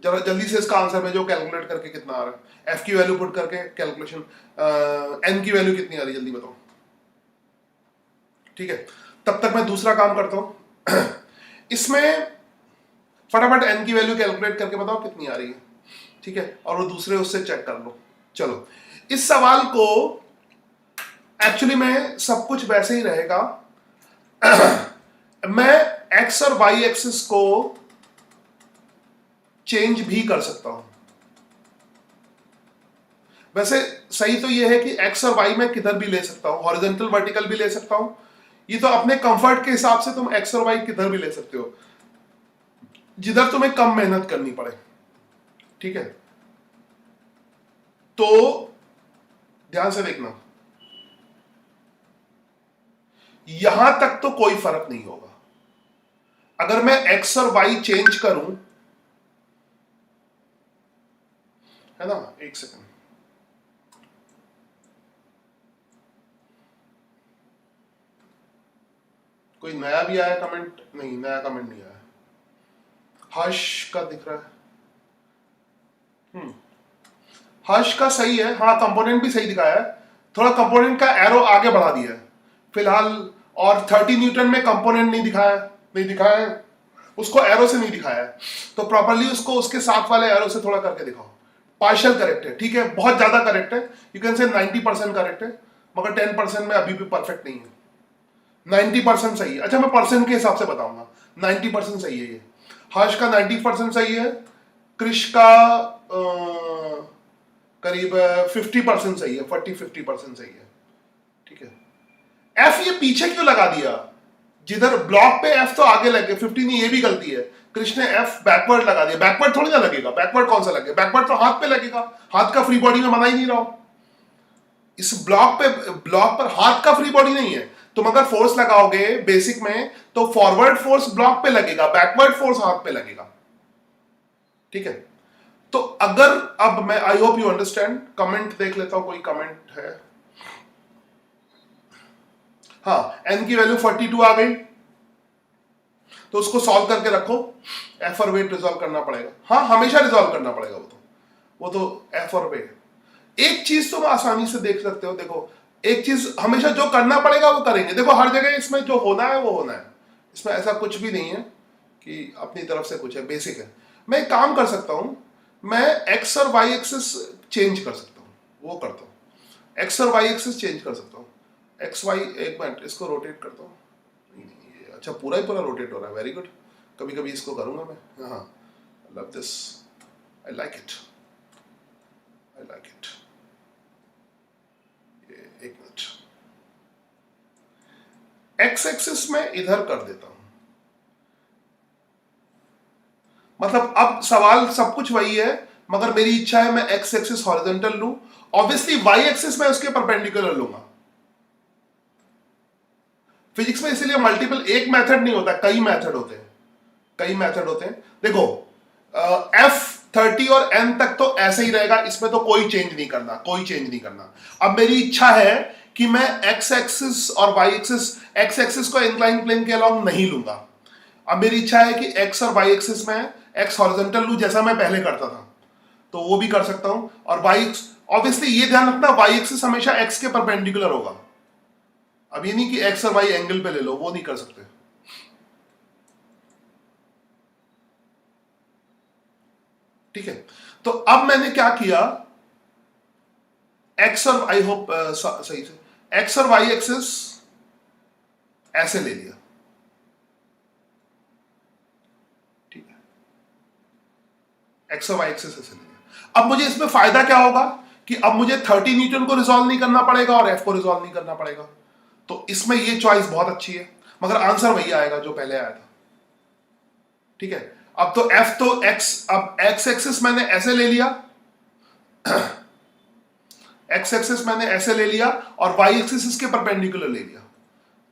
जरा जल्दी से इसका आंसर भेजो, कैलकुलेट करके कितना आ रहा है। एफ की वैल्यू पुट करके कैलकुलेशन, एन की वैल्यू कितनी आ रही है जल्दी बताओ। ठीक है, तब तक मैं दूसरा काम करता हूं। इसमें फटाफट एन की वैल्यू कैलकुलेट करके बताओ कितनी आ रही है। ठीक है, और वो दूसरे उससे चेक कर लो। चलो, इस सवाल को एक्चुअली में सब कुछ वैसे ही रहेगा। मैं एक्स और वाई एक्सिस को चेंज भी कर सकता हूं। वैसे सही तो यह है कि एक्स और वाई मैं किधर भी ले सकता हूं, हॉरिजॉन्टल वर्टिकल भी ले सकता हूं। ये तो अपने कंफर्ट के हिसाब से तुम एक्स और वाई किधर भी ले सकते हो, जिधर तुम्हें कम मेहनत करनी पड़े। ठीक है, तो ध्यान से देखना, यहां तक तो कोई फर्क नहीं होगा। अगर मैं एक्स और वाई चेंज करूं, है ना, एक सेकंड, कोई नया भी आया कमेंट? नहीं, नया कमेंट नहीं आया। हर्ष का दिख रहा है। हर्ष का सही है, हाँ, कंपोनेंट भी सही दिखाया है। थोड़ा कंपोनेंट का एरो आगे बढ़ा दिया है फिलहाल, और 30 न्यूटन में कंपोनेंट नहीं दिखाया, नहीं दिखाया है उसको, एरो से नहीं दिखाया है। तो प्रॉपर्ली उसको उसके साथ वाले एरो से थोड़ा करके दिखाओ। पार्शियल करेक्ट है, ठीक है, बहुत ज्यादा करेक्ट है, यू कैन से 90% करेक्ट है, मगर 10% में अभी भी परफेक्ट नहीं है। 90% सही है। अच्छा, मैं परसेंट के हिसाब से बताऊंगा। 90% सही है ये। हर्ष का 90% सही है, क्रिश का करीब 50% सही है, 40-50% सही है। ठीक है, एफ ये पीछे क्यों लगा दिया? जिधर ब्लॉक पे एफ तो आगे लगे, 50 नहीं, ये भी गलती है। कृष्ण ने एफ बैकवर्ड लगा दिया। बैकवर्ड थोड़ी ना लगेगा, बैकवर्ड कौन सा लगेगा? बैकवर्ड तो हाथ पे लगेगा, हाथ का फ्री बॉडी में बना ही नहीं रहा हूं। इस ब्लॉक पर हाथ का फ्री बॉडी नहीं है। तुम अगर फोर्स लगाओगे बेसिक में तो फॉरवर्ड फोर्स ब्लॉक पे लगेगा, बैकवर्ड फोर्स हाथ पे लगेगा। ठीक है, तो अगर अब मैं, आई होप यू अंडरस्टैंड। कमेंट देख लेता हूं, कोई कमेंट है? हाँ, एन की वैल्यू 42 आ गई, तो उसको सॉल्व करके रखो। एफ और वेट रिजॉल्व करना पड़ेगा, हाँ, हमेशा रिजॉल्व करना पड़ेगा वो तो एफ और वेट। एक चीज तुम आसानी से देख सकते हो, देखो, एक चीज हमेशा जो करना पड़ेगा वो करेंगे। देखो, हर जगह इसमें जो होना है वो होना है, इसमें ऐसा कुछ भी नहीं है कि अपनी तरफ से कुछ है, बेसिक है। मैं एक काम कर सकता हूं, मैं एक्स और वाई एक्सिस चेंज कर सकता हूं, वो करता हूं। एक्स और वाई एक्सिस चेंज कर सकता हूं। एक्स वाई, एक मिनट, इसको रोटेट करता हूँ। अच्छा, पूरा ही पूरा रोटेट हो रहा है, वेरी गुड। कभी कभी इसको करूंगा मैं। हाँ, love this, I like it, I like it. एक मिनट, एक्स एक्सिस में इधर कर देता हूं। मतलब अब सवाल सब कुछ वही है, मगर मेरी इच्छा है मैं एक्स एक्सिस हॉरिजॉन्टल लूं। ऑब्वियसली वाई एक्सिस में उसके परपेंडिकुलर लूंगा। फिजिक्स में इसीलिए मल्टीपल, एक मेथड नहीं होता, कई मेथड होते हैं, कई मेथड होते हैं। देखो, F30 और N तक तो ऐसे ही रहेगा, इसमें तो कोई चेंज नहीं करना, कोई चेंज नहीं करना। अब मेरी इच्छा है कि मैं एक्स एक्सिस और वाई एक्सिस, एक्स एक्सिस को इंक्लाइन प्लेन के अलॉन्ग नहीं लूंगा। अब मेरी इच्छा है कि एक्स और वाई एक्सिस में एक्स हॉरिजॉन्टल लूं, जैसा मैं पहले करता था, तो वो भी कर सकता हूं। और वाई, ऑब्वियसली ये ध्यान रखना, वाई एक्सिस हमेशा एक्स के परपेंडिकुलर होगा। अब ये नहीं कि एक्स और वाई एंगल पे ले लो, वो नहीं कर सकते। ठीक है, तो अब मैंने क्या किया, एक्स और आई होप सही से, एक्स और वाई एक्सिस ऐसे ले लिया, ठीक है, एक्स और वाई एक्सिस ऐसे ले लिया। अब मुझे इसमें फायदा क्या होगा कि अब मुझे 30 न्यूटन को रिजॉल्व नहीं करना पड़ेगा और एफ को रिजॉल्व नहीं करना पड़ेगा, तो इसमें ये चॉइस बहुत अच्छी है, मगर आंसर वही आएगा जो पहले आया था, ठीक है। अब तो एफ तो एक्स, अब एक्स एक्सिस मैंने ऐसे ले लिया, एक्स एक्सिस मैंने ऐसे ले लिया और वाई एक्सिस इसके परपेंडिकुलर ले लिया,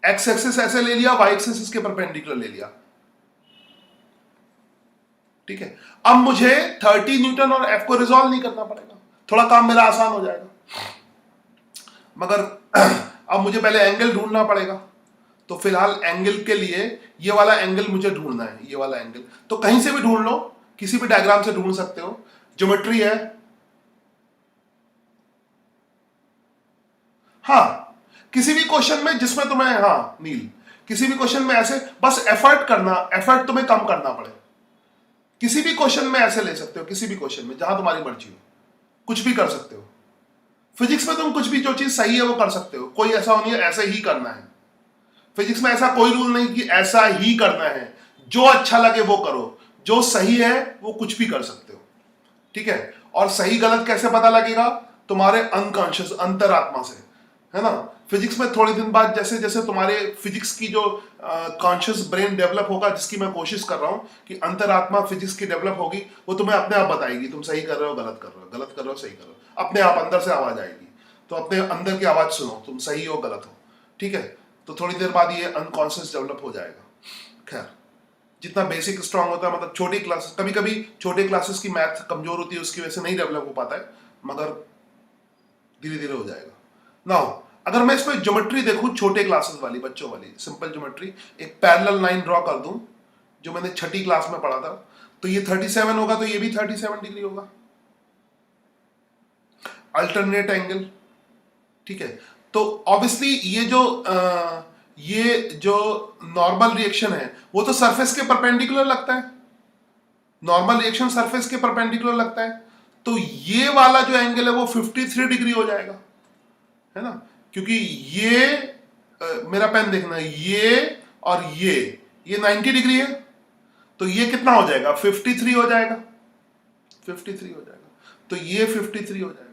एक्स एक्सिस ऐसे ले लिया, वाई एक्सिस इसके परपेंडिकुलर ले लिया, ठीक है। अब मुझे 30 न्यूटन और एफ को रिजॉल्व नहीं करना पड़ेगा, थोड़ा काम मेरा आसान हो जाएगा, मगर अब मुझे पहले एंगल ढूंढना पड़ेगा, तो फिलहाल एंगल के लिए ये वाला एंगल मुझे ढूंढना है, ये वाला एंगल तो कहीं से भी ढूंढ लो, किसी भी डायग्राम से ढूंढ सकते हो, ज्योमेट्री है, हाँ किसी भी क्वेश्चन में जिसमें तुम्हें, हाँ नील, किसी भी क्वेश्चन में ऐसे बस एफर्ट करना, एफर्ट तुम्हें कम करना पड़े, किसी भी क्वेश्चन में ऐसे ले सकते हो, किसी भी क्वेश्चन में जहां तुम्हारी मर्जी हो, कुछ भी कर सकते हो। फिजिक्स में तुम कुछ भी, जो चीज सही है वो कर सकते हो, कोई ऐसा नहीं है ऐसे ही करना है, फिजिक्स में ऐसा कोई रूल नहीं कि ऐसा ही करना है, जो अच्छा लगे वो करो, जो सही है वो कुछ भी कर सकते हो, ठीक है। और सही गलत कैसे पता लगेगा, तुम्हारे अनकॉन्शियस, अंतरात्मा से, है ना। फिजिक्स में थोड़े दिन बाद जैसे जैसे तुम्हारे फिजिक्स की जो कॉन्शियस ब्रेन डेवलप होगा, जिसकी मैं कोशिश कर रहा हूं कि अंतरात्मा फिजिक्स की डेवलप होगी, वो तुम्हें अपने आप बताएगी तुम सही कर रहे हो, गलत कर रहे हो, गलत कर रहे हो, सही कर रहे हो, अपने आप अंदर से आवाज आएगी, तो अपने अंदर की आवाज सुनो, तुम सही हो गलत हो, ठीक है। तो थोड़ी देर बाद ये अनकॉन्शियस डेवलप हो जाएगा। खैर, जितना बेसिक स्ट्रांग होता है, मतलब छोटी क्लास, कभी कभी छोटे क्लासेस की मैथ कमजोर होती है, उसकी वजह से नहीं डेवलप हो पाता है, मगर धीरे धीरे हो जाएगा। नाउ अगर मैं इसमें ज्योमेट्री देखूं, छोटे क्लासेस वाली, बच्चों वाली सिंपल ज्योमेट्री, एक पैरेलल लाइन ड्रॉ कर दूं जो मैंने छठी क्लास में पढ़ा था, तो ये 37 होगा, तो ये भी 37 डिग्री होगा, अल्टरनेट एंगल, ठीक है। तो ऑब्वियसली ये जो नॉर्मल रिएक्शन है वो तो सरफेस के परपेंडिकुलर लगता है, नॉर्मल रिएक्शन सरफेस के परपेंडिकुलर लगता है, तो ये वाला जो एंगल है वो 53 डिग्री हो जाएगा, है ना, क्योंकि ये मेरा पेन देखना, ये और ये 90 डिग्री है, तो ये कितना हो जाएगा, 53 हो जाएगा, 53 हो जाएगा, तो ये 53 हो जाएगा।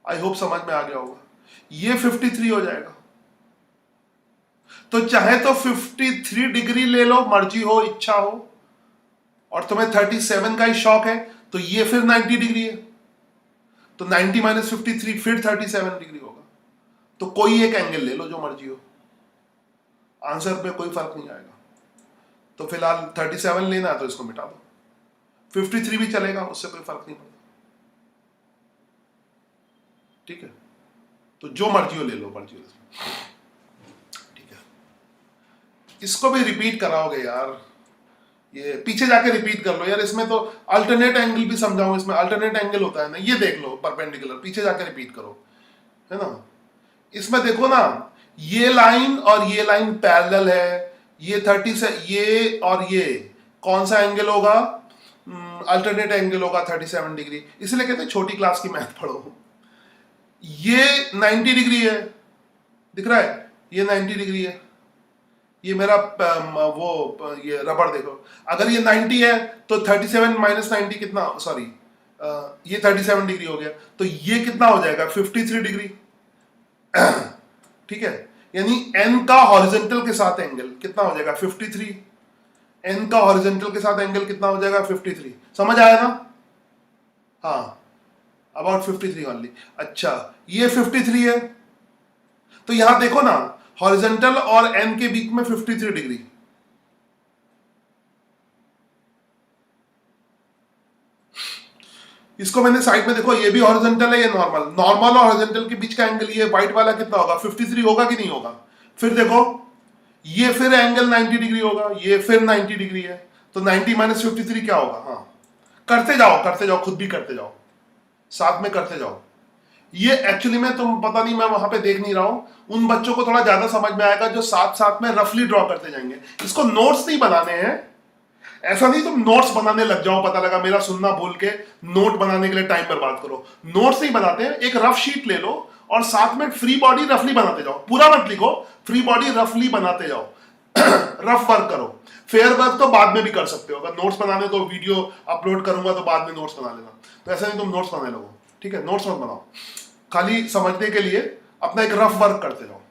आई होप समझ में आ गया होगा, ये 53 हो जाएगा, तो चाहे तो 53 डिग्री ले लो, मर्जी हो, इच्छा हो, और तुम्हें 37 का ही शौक है, तो ये फिर 90 डिग्री है, तो 90 माइनस 53 फिर 37 डिग्री होगा, तो कोई एक एंगल ले लो जो मर्जी हो, आंसर पे कोई फर्क नहीं आएगा। तो फिलहाल 37 लेना है तो इसको मिटा दो, 53 भी चलेगा, उससे कोई फर्क नहीं पड़ता, ठीक है। तो जो मर्जी हो ले लो, मर्जी हो, ठीक है। इसको भी रिपीट कराओगे यार, ये पीछे जाके रिपीट कर लो यार, इसमें तो अल्टरनेट एंगल भी समझाऊं, इसमें अल्टरनेट एंगल होता है ना, ये देख लो परपेंडिकुलर, पीछे जाके रिपीट करो, है ना। इसमें देखो ना, ये लाइन और ये लाइन पैरेलल है, ये 30 से ये और ये कौन सा एंगल होगा, अल्टरनेट एंगल होगा 37 डिग्री, इसलिए कहते हैं छोटी क्लास की मैथ पढ़ो। ये 90 डिग्री है, दिख रहा है, ये 90 डिग्री है, ये मेरा ये रबड़ देखो, अगर ये 90 है तो 37 माइनस 90 कितना, सॉरी ये 37 डिग्री हो गया, तो ये कितना हो जाएगा, 53 डिग्री, ठीक है। यानी n का हॉरिजॉन्टल के साथ एंगल कितना हो जाएगा, 53, n का हॉरिजॉन्टल के साथ एंगल कितना हो जाएगा, 53, समझ आया ना, हाँ, अबाउट 53 ओनली। अच्छा, ये 53 है, तो यहां देखो ना, हॉरिजॉन्टल और n के बीच में 53 डिग्री, इसको मैंने साइड में देखो, ये भी हॉरिजॉन्टल है, ये नॉर्मल, नॉर्मल और हॉरिजॉन्टल के बीच का एंगल, ये व्हाइट वाला कितना होगा, 53 होगा कि नहीं होगा। फिर देखो, ये फिर एंगल 90 डिग्री होगा, ये फिर 90 डिग्री है, तो 90 माइनस 53 क्या होगा, हाँ, करते जाओ, खुद भी करते जाओ, साथ में करते जाओ। ये एक्चुअली में तुम पता नहीं, मैं वहां पे देख नहीं रहा हूं, उन बच्चों को थोड़ा ज्यादा समझ में आएगा जो साथ साथ में रफली ड्रॉ करते जाएंगे। इसको नोट्स नहीं बनाने हैं, ऐसा नहीं तुम नोट्स बनाने लग जाओ, पता लगा मेरा सुनना भूल के नोट बनाने के लिए टाइम बर्बाद करो। नोट्स नहीं बनाते हैं, एक रफ शीट ले लो और साथ में फ्री बॉडी रफली बनाते जाओ, पूरा मत लिखो, फ्री बॉडी रफली बनाते जाओ। रफ वर्क करो, फेयर वर्क तो बाद में भी कर सकते हो, अगर नोट्स बनाने तो वीडियो अपलोड करूंगा तो बाद में नोट्स बना लेना, तो ऐसा नहीं तुम नोट्स बनाने लगो, ठीक है? नोट्स मत बनाओ, खाली समझने के लिए अपना एक रफ वर्क करते जाओ।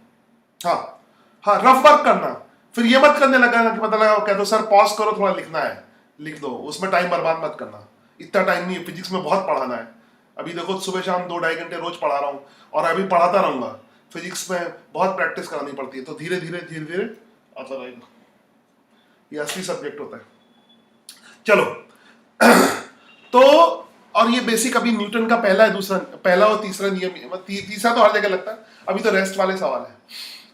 हाँ हाँ, रफ वर्क करना, फिर ये मत करने लगा कि पता लगा कह दो सर पॉज करो थोड़ा लिखना है, लिख दो, उसमें टाइम बर्बाद मत करना, इतना टाइम नहीं है, फिजिक्स में बहुत पढ़ाना है। अभी देखो सुबह शाम 2-2.5 घंटे रोज पढ़ा रहा हूँ और अभी पढ़ाता रहूंगा। फिजिक्स में बहुत प्रैक्टिस करानी पड़ती है, तो धीरे धीरे धीरे धीरे आता रहेगा, ये असली सब्जेक्ट होता है। चलो तो और ये बेसिक अभी न्यूटन का पहला है, दूसरा पहला और तीसरा नियम, तीसरा तो हर जगह लगता है, अभी तो रेस्ट वाले सवाल है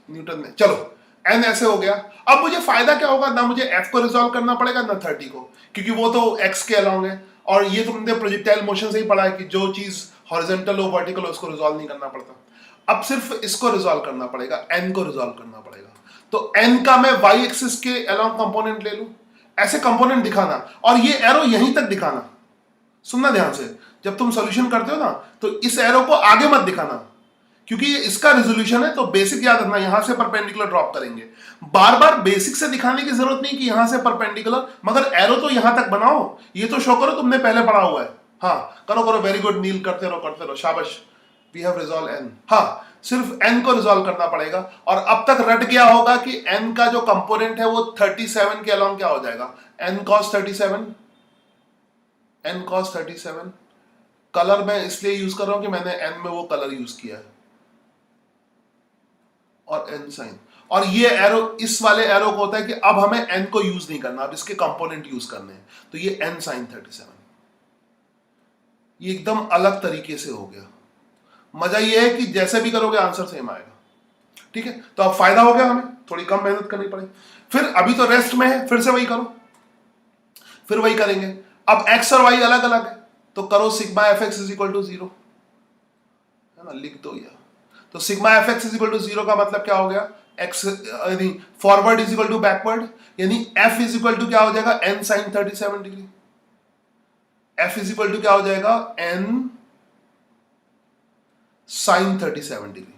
न्यूटन में। चलो एन ऐसे हो गया, अब मुझे फायदा क्या होगा, ना मुझे एफ को रिजॉल्व करना पड़ेगा ना 30 को, क्योंकि वो तो एक्स के अलोंग है, और ये तुमने प्रोजेक्टाइल मोशन से ही पढ़ा है कि जो चीज हॉरिजॉन्टल हो वर्टिकल हो उसको रिजॉल्व नहीं करना पड़ता। अब सिर्फ इसको रिजॉल्व करना पड़ेगा, एन को रिजॉल्व करना पड़ेगा। तो एन का मैं वाई एक्सिस के अलोंग कंपोनेंट ले लूं, ऐसे कंपोनेंट दिखाना, और ये एरो यहीं तक दिखाना, सुनना ध्यान से, जब तुम सॉल्यूशन करते हो ना तो इस एरो को आगे मत दिखाना, क्योंकि ये इसका रेजोल्यूशन है, तो बेसिक याद रखना, यहां से परपेंडिकुलर ड्रॉप करेंगे। बार बार बेसिक से दिखाने की जरूरत नहीं कि यहां से परपेंडिकुलर, मगर एरो तो यहां तक बनाओ, ये तो शो करो तुमने पहले पढ़ा हुआ है। हाँ करो करो, वेरी गुड नील, करते रहो शाबाश, वी हैव रिजॉल्व एन। हाँ सिर्फ एन को रिजॉल्व करना पड़ेगा, और अब तक रट गया होगा कि एन का जो कंपोनेंट है वो 37 के अलोंग क्या हो जाएगा, N cos 37, N cos 37। Colour मैं इसलिए यूज कर रहा हूं कि मैंने एन में वो कलर यूज किया है, और एन साइन, और ये एरो, इस वाले एरो को होता है कि अब हमें एन को यूज नहीं करना, अब इसके कंपोनेंट यूज करने हैं, तो ये एन साइन 37, ये एकदम अलग तरीके से हो गया। मजा ये है कि जैसे भी करोगे आंसर सेम आएगा, ठीक है? तो अब फायदा हो गया, हमें थोड़ी कम मेहनत करनी पड़ेगी। फिर अभी तो रेस्ट में है, फिर से वही करो, फिर वही करेंगे। अब एक्स और वाई अलग अलग है, तो करो sigma F x is equal to 0, है ना, लिख दो यार। तो sigma F x is equal to 0 का मतलब क्या हो गया, एक्स यानी forward is equal to backward, यानी एफ इज इक्वल टू क्या हो जाएगा, N sine 37 degree. F is equal to क्या हो जाएगा, एन साइन 37 डिग्री,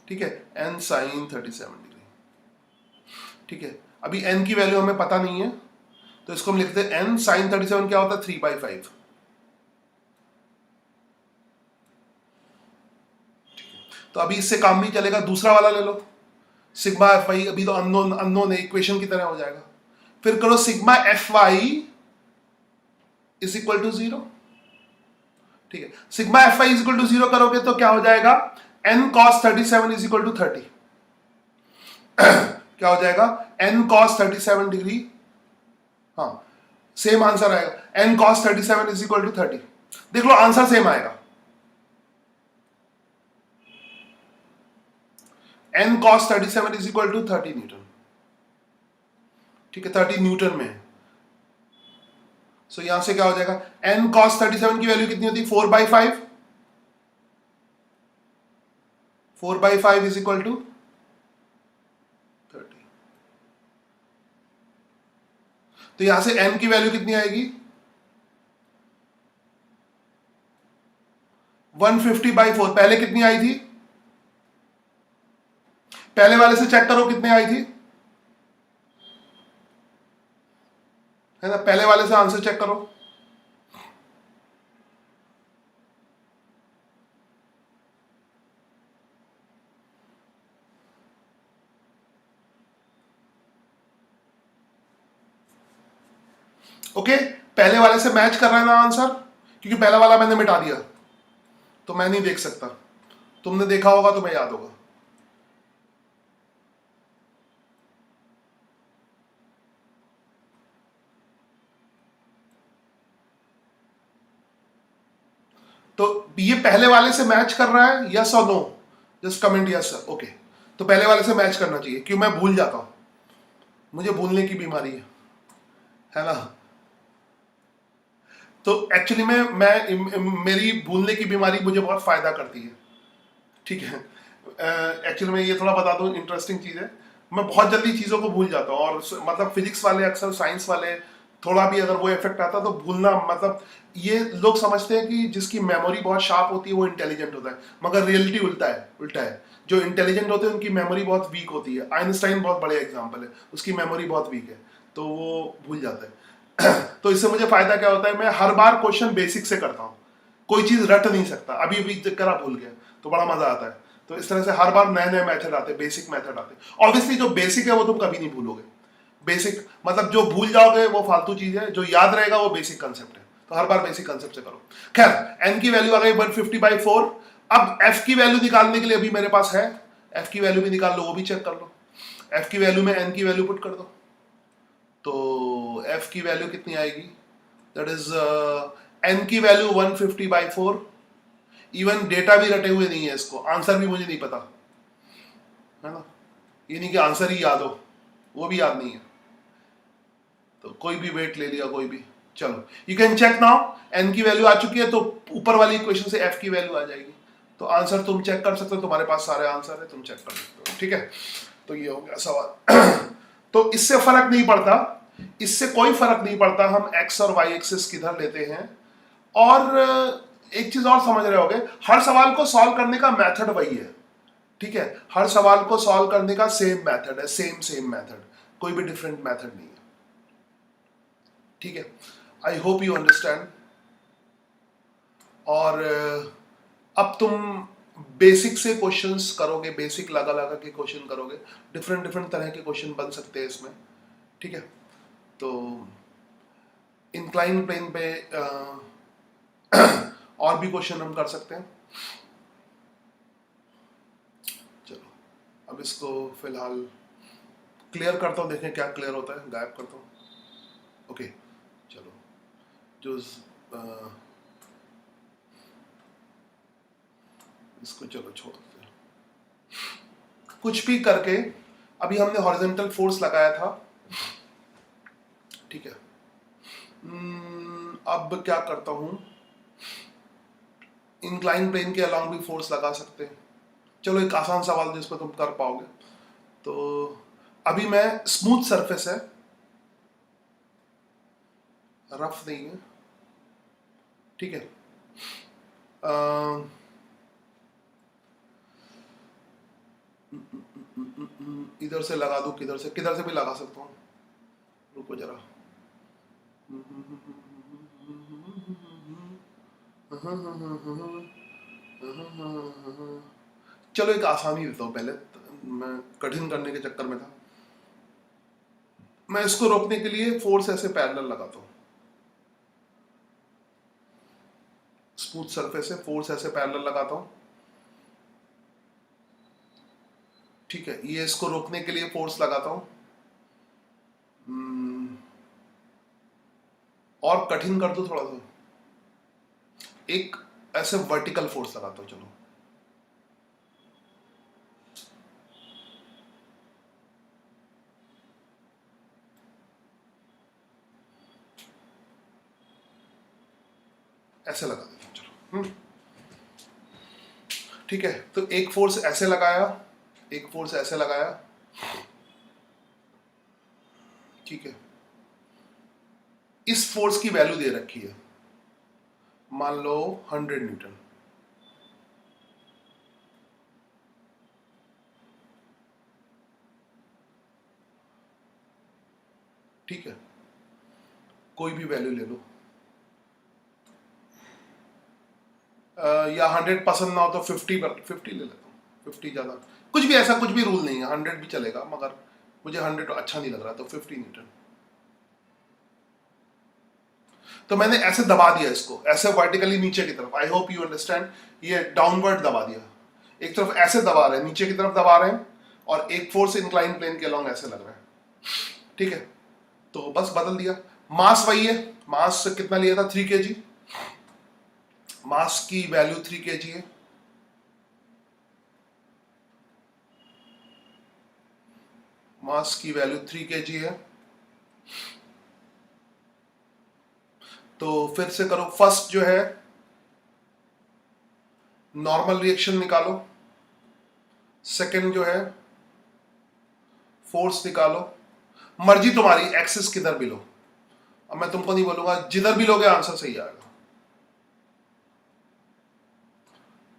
ठीक है, एन साइन 37 डिग्री, ठीक है। अभी एन की वैल्यू हमें पता नहीं है, तो इसको हम लिखते हैं एन साइन 37 क्या होता है, 3/5। तो अभी इससे काम नहीं चलेगा, दूसरा वाला ले लो, सिग्मा एफ वाई, अभी तो अननोन है, इक्वेशन की तरह हो जाएगा। फिर करो sigma F y is equal to 0, ठीक है। Sigma F y is equal to 0 करोगे तो क्या हो जाएगा, N cos 37 is equal to 30। क्या हो जाएगा, एन कॉस 37 डिग्री, हाँ सेम आंसर आएगा, N cos 37 is equal to 30। देख लो आंसर सेम आएगा, N cos 37 is equal to 30 newton, ठीक है, 30 न्यूटन में। सो यहां से क्या हो जाएगा, एन कॉस 37 की वैल्यू कितनी होती है, 4/5, 4/5 इज इक्वल टू 30। तो यहां से एन की वैल्यू कितनी आएगी, 150/4। पहले कितनी आई थी, पहले वाले से चेक करो कितने आई थी, है ना, पहले वाले से आंसर चेक करो। ओके, पहले वाले से मैच कर रहा है ना आंसर, क्योंकि पहला वाला मैंने मिटा दिया तो मैं नहीं देख सकता, तुमने देखा होगा तुम्हें याद होगा। तो ये पहले वाले से मैच कर रहा है, यस और no, just comment yes sir, okay. तो पहले वाले से मैच करना चाहिए, क्यों, मैं भूल जाता हूं, मुझे भूलने की बीमारी है ना। तो एक्चुअली में मेरी भूलने की बीमारी मुझे बहुत फायदा करती है, ठीक है। एक्चुअली में ये थोड़ा बता दूं, इंटरेस्टिंग चीज है, मैं बहुत जल्दी चीज़ों को भूल जाता हूँ, और मतलब फिजिक्स वाले अक्सर, साइंस वाले थोड़ा भी अगर वो इफेक्ट आता तो भूलना, मतलब ये लोग समझते हैं कि जिसकी मेमोरी बहुत शार्प होती है वो इंटेलिजेंट होता है, मगर रियलिटी उल्टा है। जो इंटेलिजेंट होते हैं उनकी मेमोरी बहुत वीक होती है। आइंस्टाइन बहुत बड़े एग्जाम्पल है, उसकी मेमोरी बहुत वीक है, तो वो भूल जाता है। तो इससे मुझे फायदा क्या होता है, मैं हर बार क्वेश्चन बेसिक से करता हूँ, कोई चीज रट नहीं सकता, अभी अभी करा भूल गया, तो बड़ा मजा आता है। तो इस तरह से हर बार नए नए मेथड आते हैं, बेसिक मेथड आते हैं। ऑब्वियसली जो बेसिक है वो तुम कभी नहीं भूलोगे, बेसिक मतलब जो भूल जाओगे वो फालतू चीज है, जो याद रहेगा वो बेसिक कंसेप्ट है। तो हर बार बेसिक कंसेप्ट से करो। खैर, एन की वैल्यू आ गई 150/4। अब एफ की वैल्यू निकालने के लिए अभी मेरे पास है, एफ की वैल्यू भी निकाल लो, वो भी चेक कर लो। एफ की वैल्यू में एन की वैल्यू पुट कर दो, तो एफ की वैल्यू कितनी आएगी, दैट इज एन की वैल्यू 150/4। इवन डेटा भी रटे हुए नहीं है, इसको आंसर भी मुझे नहीं पता, है ना। ये नहीं कि आंसर ही याद हो, वो भी याद नहीं है, तो कोई भी वेट ले लिया, कोई भी। चलो, you can check now, N की वैल्यू आ चुकी है, तो ऊपर वाली इक्वेशन से एफ की वैल्यू आ जाएगी। तो आंसर तुम चेक कर सकते हो, तुम्हारे पास सारे आंसर है, तुम चेक कर सकते हो, ठीक है। तो ये हो गया सवाल। तो इससे फर्क नहीं पड़ता, इससे कोई फर्क नहीं पड़ता हम एक्स और वाई एक्सिस किधर लेते हैं। और एक चीज और समझ रहे होगे, हर सवाल को सॉल्व करने का मेथड वही है, ठीक है। हर सवाल को सॉल्व करने का सेम मेथड है, सेम मेथड, कोई भी डिफरेंट मेथड नहीं है, ठीक है। आई होप यू अंडरस्टैंड। और अब तुम बेसिक से क्वेश्चंस करोगे, बेसिक लगा लगा के क्वेश्चन करोगे, डिफरेंट डिफरेंट तरह के क्वेश्चन बन सकते हैं इसमें, ठीक है। तो इंक्लाइन प्लेन पे और भी क्वेश्चन हम कर सकते हैं। चलो, अब इसको फिलहाल क्लियर करता हूँ, देखें क्या क्लियर होता है, गायब करता हूँ। ओके, चलो, जो इसको चलो छोड़ देते हैं। कुछ भी करके अभी हमने हॉरिजॉन्टल फोर्स लगाया था, ठीक है। अब क्या करता हूं, इंक्लाइन प्लेन के अलॉन्ग भी फोर्स लगा सकते हैं। चलो, एक आसान सवाल जिस पर तुम कर पाओगे। तो अभी मैं, स्मूथ सरफेस है, रफ नहीं है, ठीक है। इधर से लगा दूं, किधर से भी लगा सकता हूँ, रुको जरा। चलो, एक आसानी देता हूँ पहले, मैं कठिन करने के चक्कर में था। मैं इसको रोकने के लिए फोर्स ऐसे पैरेलल लगाता हूँ, स्मूथ सरफेस है, फोर्स ऐसे पैरेलल लगाता हूँ, ठीक है। ये इसको रोकने के लिए फोर्स लगाता हूँ, और कठिन कर दो थोड़ा सा, एक ऐसे वर्टिकल फोर्स लगाता हूँ, चलो। ऐसे लगा देता हूँ, चलो। ठीक है, तो एक फोर्स ऐसे लगाया, एक फोर्स ऐसे लगाया, ठीक है। इस फोर्स की वैल्यू दे रखी है, मान लो 100 न्यूटन, ठीक है। कोई भी वैल्यू ले लो, या 100 पसंद ना हो तो 50 ले लेता हूँ, 50 ज़्यादा, कुछ भी ऐसा, कुछ भी रूल नहीं है, 100 भी चलेगा, मगर मुझे 100 अच्छा नहीं लग रहा, तो 50 न्यूटन। तो मैंने ऐसे दबा दिया इसको, ऐसे वर्टिकली नीचे की तरफ, आई होप यू अंडरस्टैंड, ये डाउनवर्ड दबा दिया, एक तरफ ऐसे दबा रहे हैं, नीचे की तरफ दबा रहे हैं, और एक फोर्स इंक्लाइन प्लेन के अलॉन्ग ऐसे लग रहा है, ठीक है। तो बस बदल दिया, मास वही है, मास कितना लिया था, 3 kg, मास की वैल्यू 3 kg है, मास की वैल्यू 3 kg है। तो फिर से करो, फर्स्ट जो है नॉर्मल रिएक्शन निकालो, सेकंड जो है फोर्स निकालो, मर्जी तुम्हारी, एक्सिस किधर भी लो, अब मैं तुमको नहीं बोलूंगा, जिधर भी लोगे आंसर सही आएगा।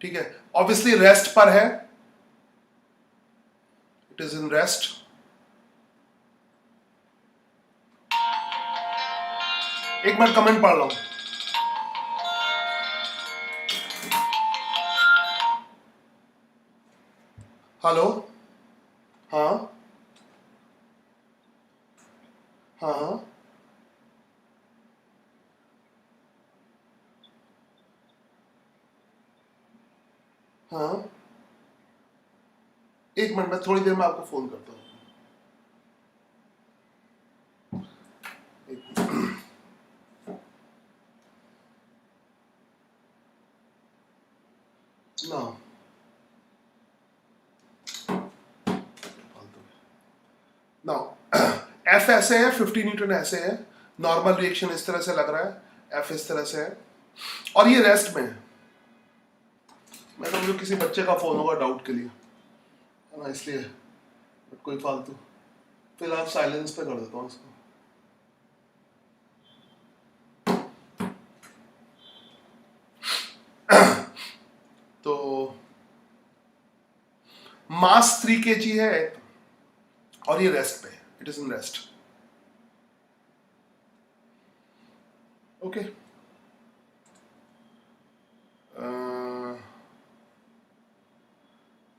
ठीक है, ऑब्वियसली रेस्ट पर है, इट इज इन रेस्ट। एक मिनट कमेंट पढ़ लो। हेलो, हाँ हाँ हाँ, हाँ, एक मिनट, मैं थोड़ी देर में आपको फोन करता हूँ। ना ना एफ ऐसे है, 50 न्यूटन ऐसे है, नॉर्मल रिएक्शन इस तरह से लग रहा है, एफ इस तरह से है, और ये रेस्ट में है। मैं तो मुझे किसी बच्चे का फोन होगा डाउट के लिए, है ना, इसलिए, बट कोई फालतू, फिलहाल साइलेंस पे कर देता हूँ इसको। तो मास 3 kg है और ये रेस्ट पे है, it is in rest. Okay,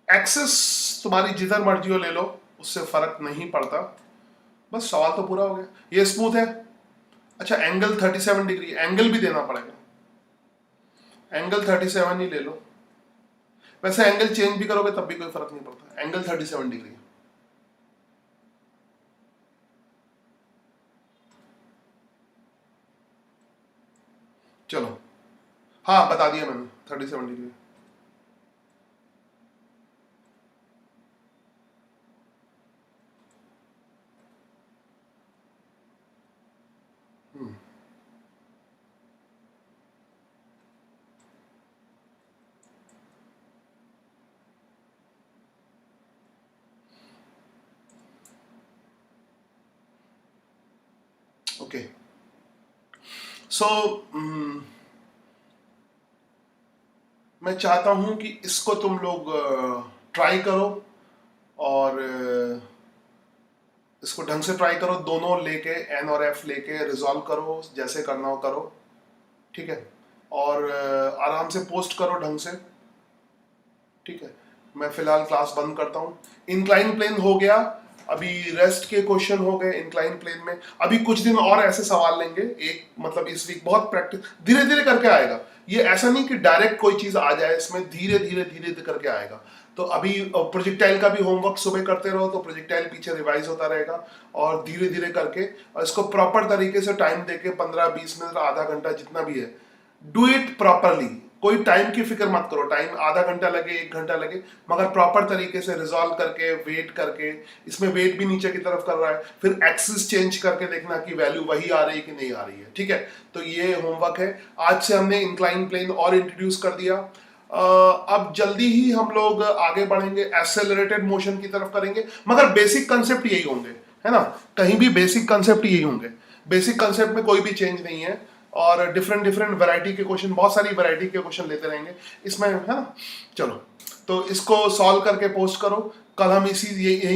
axes तुम्हारी जिधर मर्जी हो ले लो, उससे फर्क नहीं पड़ता, बस सवाल तो पूरा हो गया। ये स्मूथ है, अच्छा एंगल 37 डिग्री, एंगल भी देना पड़ेगा, एंगल 37 ही ले लो, वैसे एंगल चेंज भी करोगे तब भी कोई फर्क नहीं पड़ता, एंगल 37 डिग्री। चलो, हाँ बता दिया मैंने, 37 डिग्री। ओके, सो मैं चाहता हूं कि इसको तुम लोग ट्राई करो, और इसको ढंग से ट्राई करो, दोनों लेके एन और एफ लेके रिजॉल्व करो, जैसे करना हो करो, ठीक है, और आराम से पोस्ट करो ढंग से, ठीक है। मैं फिलहाल क्लास बंद करता हूँ। इंक्लाइन प्लेन हो गया, अभी रेस्ट के क्वेश्चन हो गए इंक्लाइन प्लेन में, अभी कुछ दिन और ऐसे सवाल लेंगे, एक मतलब इस वीक बहुत प्रैक्टिस धीरे धीरे करके आएगा, ये ऐसा नहीं कि डायरेक्ट कोई चीज आ जाए, इसमें धीरे धीरे धीरे धीरे करके आएगा। तो अभी प्रोजेक्टाइल का भी होमवर्क सुबह करते रहो, तो प्रोजेक्टाइल पीछे रिवाइज होता रहेगा, और धीरे धीरे करके, और इसको प्रॉपर तरीके से टाइम देके 15-20 मिनट, आधा घंटा, जितना भी है, डू इट प्रॉपरली। कोई टाइम की फिक्र मत करो, टाइम आधा घंटा लगे 1 घंटा लगे, मगर प्रॉपर तरीके से रिजॉल्व करके, वेट करके, इसमें वेट भी नीचे की तरफ कर रहा है, फिर एक्सिस चेंज करके देखना कि वैल्यू वही आ रही है कि नहीं आ रही है, ठीक है। तो ये होमवर्क है। आज से हमने इंक्लाइन प्लेन और इंट्रोड्यूस कर दिया, अब जल्दी ही हम लोग आगे बढ़ेंगे, एक्सेलरेटेड मोशन की तरफ करेंगे, मगर बेसिक कंसेप्ट यही होंगे, है ना, कहीं भी बेसिक कंसेप्ट यही होंगे, बेसिक कंसेप्ट में कोई भी चेंज नहीं है, और डिफरेंट डिफरेंट वैरायटी के क्वेश्चन, बहुत सारी वैरायटी के क्वेश्चन लेते रहेंगे इसमें, है ना। चलो, तो इसको सॉल्व करके पोस्ट करो, कल हम इसी यही